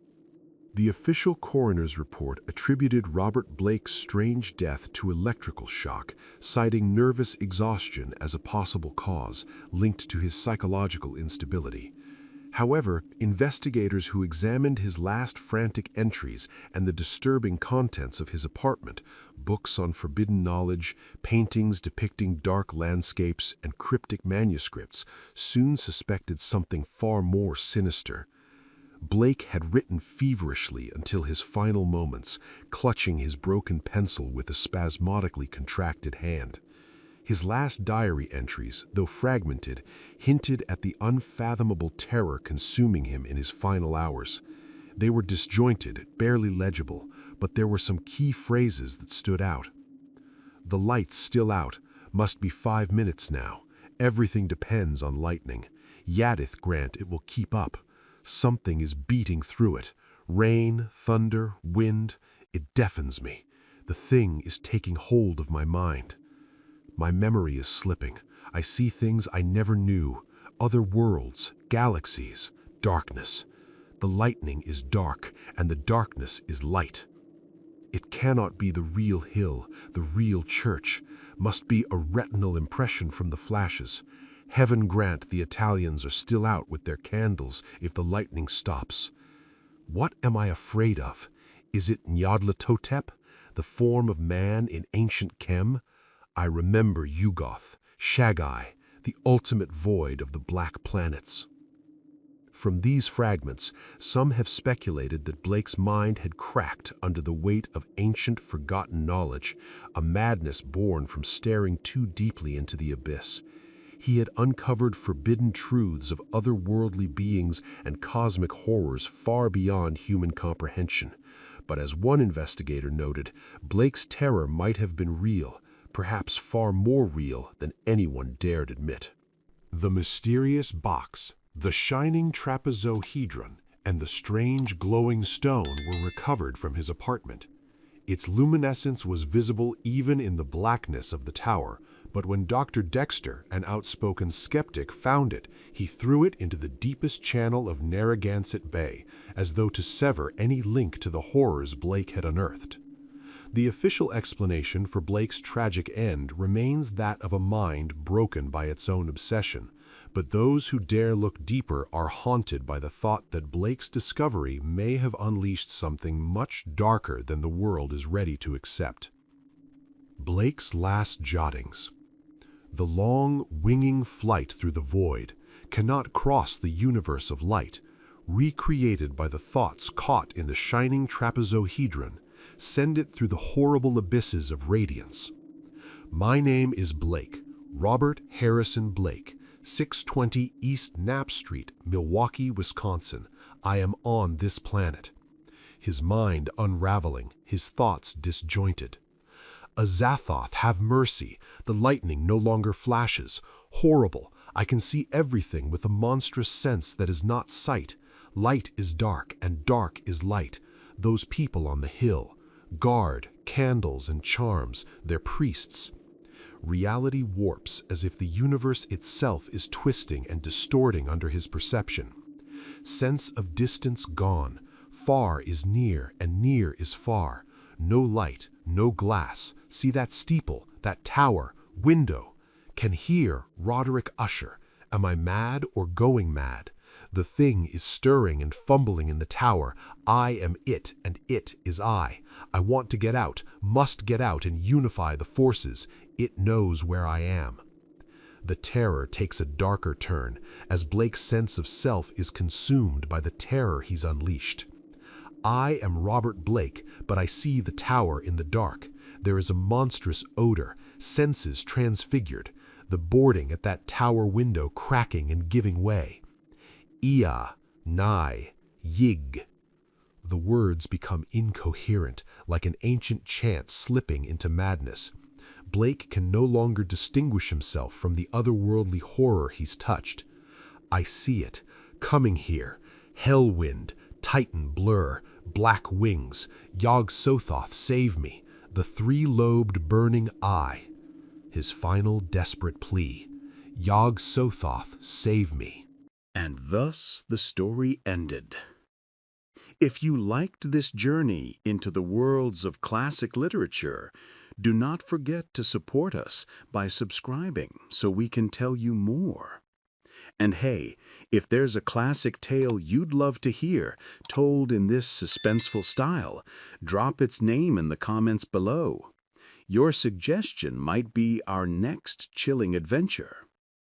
The official coroner's report attributed Robert Blake's strange death to electrical shock, citing nervous exhaustion as a possible cause linked to his psychological instability. However, investigators who examined his last frantic entries and the disturbing contents of his apartment, books on forbidden knowledge, paintings depicting dark landscapes, and cryptic manuscripts, soon suspected something far more sinister. Blake had written feverishly until his final moments, clutching his broken pencil with a spasmodically contracted hand. His last diary entries, though fragmented, hinted at the unfathomable terror consuming him in his final hours. They were disjointed, barely legible, but there were some key phrases that stood out. "The light's still out. Must be 5 minutes now. Everything depends on lightning. Yadith grant it will keep up. Something is beating through it. Rain, thunder, wind. It deafens me. The thing is taking hold of my mind. My memory is slipping. I see things I never knew. Other worlds, galaxies, darkness. The lightning is dark, and the darkness is light. It cannot be the real hill, the real church. Must be a retinal impression from the flashes. Heaven grant the Italians are still out with their candles if the lightning stops. What am I afraid of? Is it Nyarlathotep, the form of man in ancient Chem? I remember Yugoth, Shagai, the ultimate void of the black planets. From these fragments, some have speculated that Blake's mind had cracked under the weight of ancient forgotten knowledge, a madness born from staring too deeply into the abyss. He had uncovered forbidden truths of otherworldly beings and cosmic horrors far beyond human comprehension. But as one investigator noted, Blake's terror might have been real, perhaps far more real than anyone dared admit. The mysterious box, the shining trapezohedron, and the strange glowing stone were recovered from his apartment. Its luminescence was visible even in the blackness of the tower, but when Dr. Dexter, an outspoken skeptic, found it, he threw it into the deepest channel of Narragansett Bay, as though to sever any link to the horrors Blake had unearthed. The official explanation for Blake's tragic end remains that of a mind broken by its own obsession, but those who dare look deeper are haunted by the thought that Blake's discovery may have unleashed something much darker than the world is ready to accept. Blake's last jottings. The long, winging flight through the void cannot cross the universe of light, recreated by the thoughts caught in the shining trapezohedron, send it through the horrible abysses of radiance. My name is Blake, Robert Harrison Blake, 620 East Knapp Street, Milwaukee, Wisconsin. I am on this planet. His mind unraveling, his thoughts disjointed. Azathoth, have mercy. The lightning no longer flashes. Horrible. I can see everything with a monstrous sense that is not sight. Light is dark, and dark is light. Those people on the hill. Guard, candles, and charms, their priests. Reality warps as if the universe itself is twisting and distorting under his perception. Sense of distance gone. Far is near, and near is far. No light, no glass. See that steeple, that tower, window. Can hear Roderick Usher. Am I mad or going mad? The thing is stirring and fumbling in the tower. I am it, and it is I. I want to get out, must get out and unify the forces. It knows where I am. The terror takes a darker turn, as Blake's sense of self is consumed by the terror he's unleashed. I am Robert Blake, but I see the tower in the dark. There is a monstrous odor, senses transfigured, the boarding at that tower window cracking and giving way. Ia, Nai, Yig. The words become incoherent, like an ancient chant slipping into madness. Blake can no longer distinguish himself from the otherworldly horror he's touched. I see it, coming here. Hellwind, Titan blur, black wings. Yog-Sothoth, save me. The three-lobed burning eye. His final desperate plea. Yog-Sothoth, save me. And thus the story ended. If you liked this journey into the worlds of classic literature, do not forget to support us by subscribing so we can tell you more. And hey, if there's a classic tale you'd love to hear told in this suspenseful style, drop its name in the comments below. Your suggestion might be our next chilling adventure.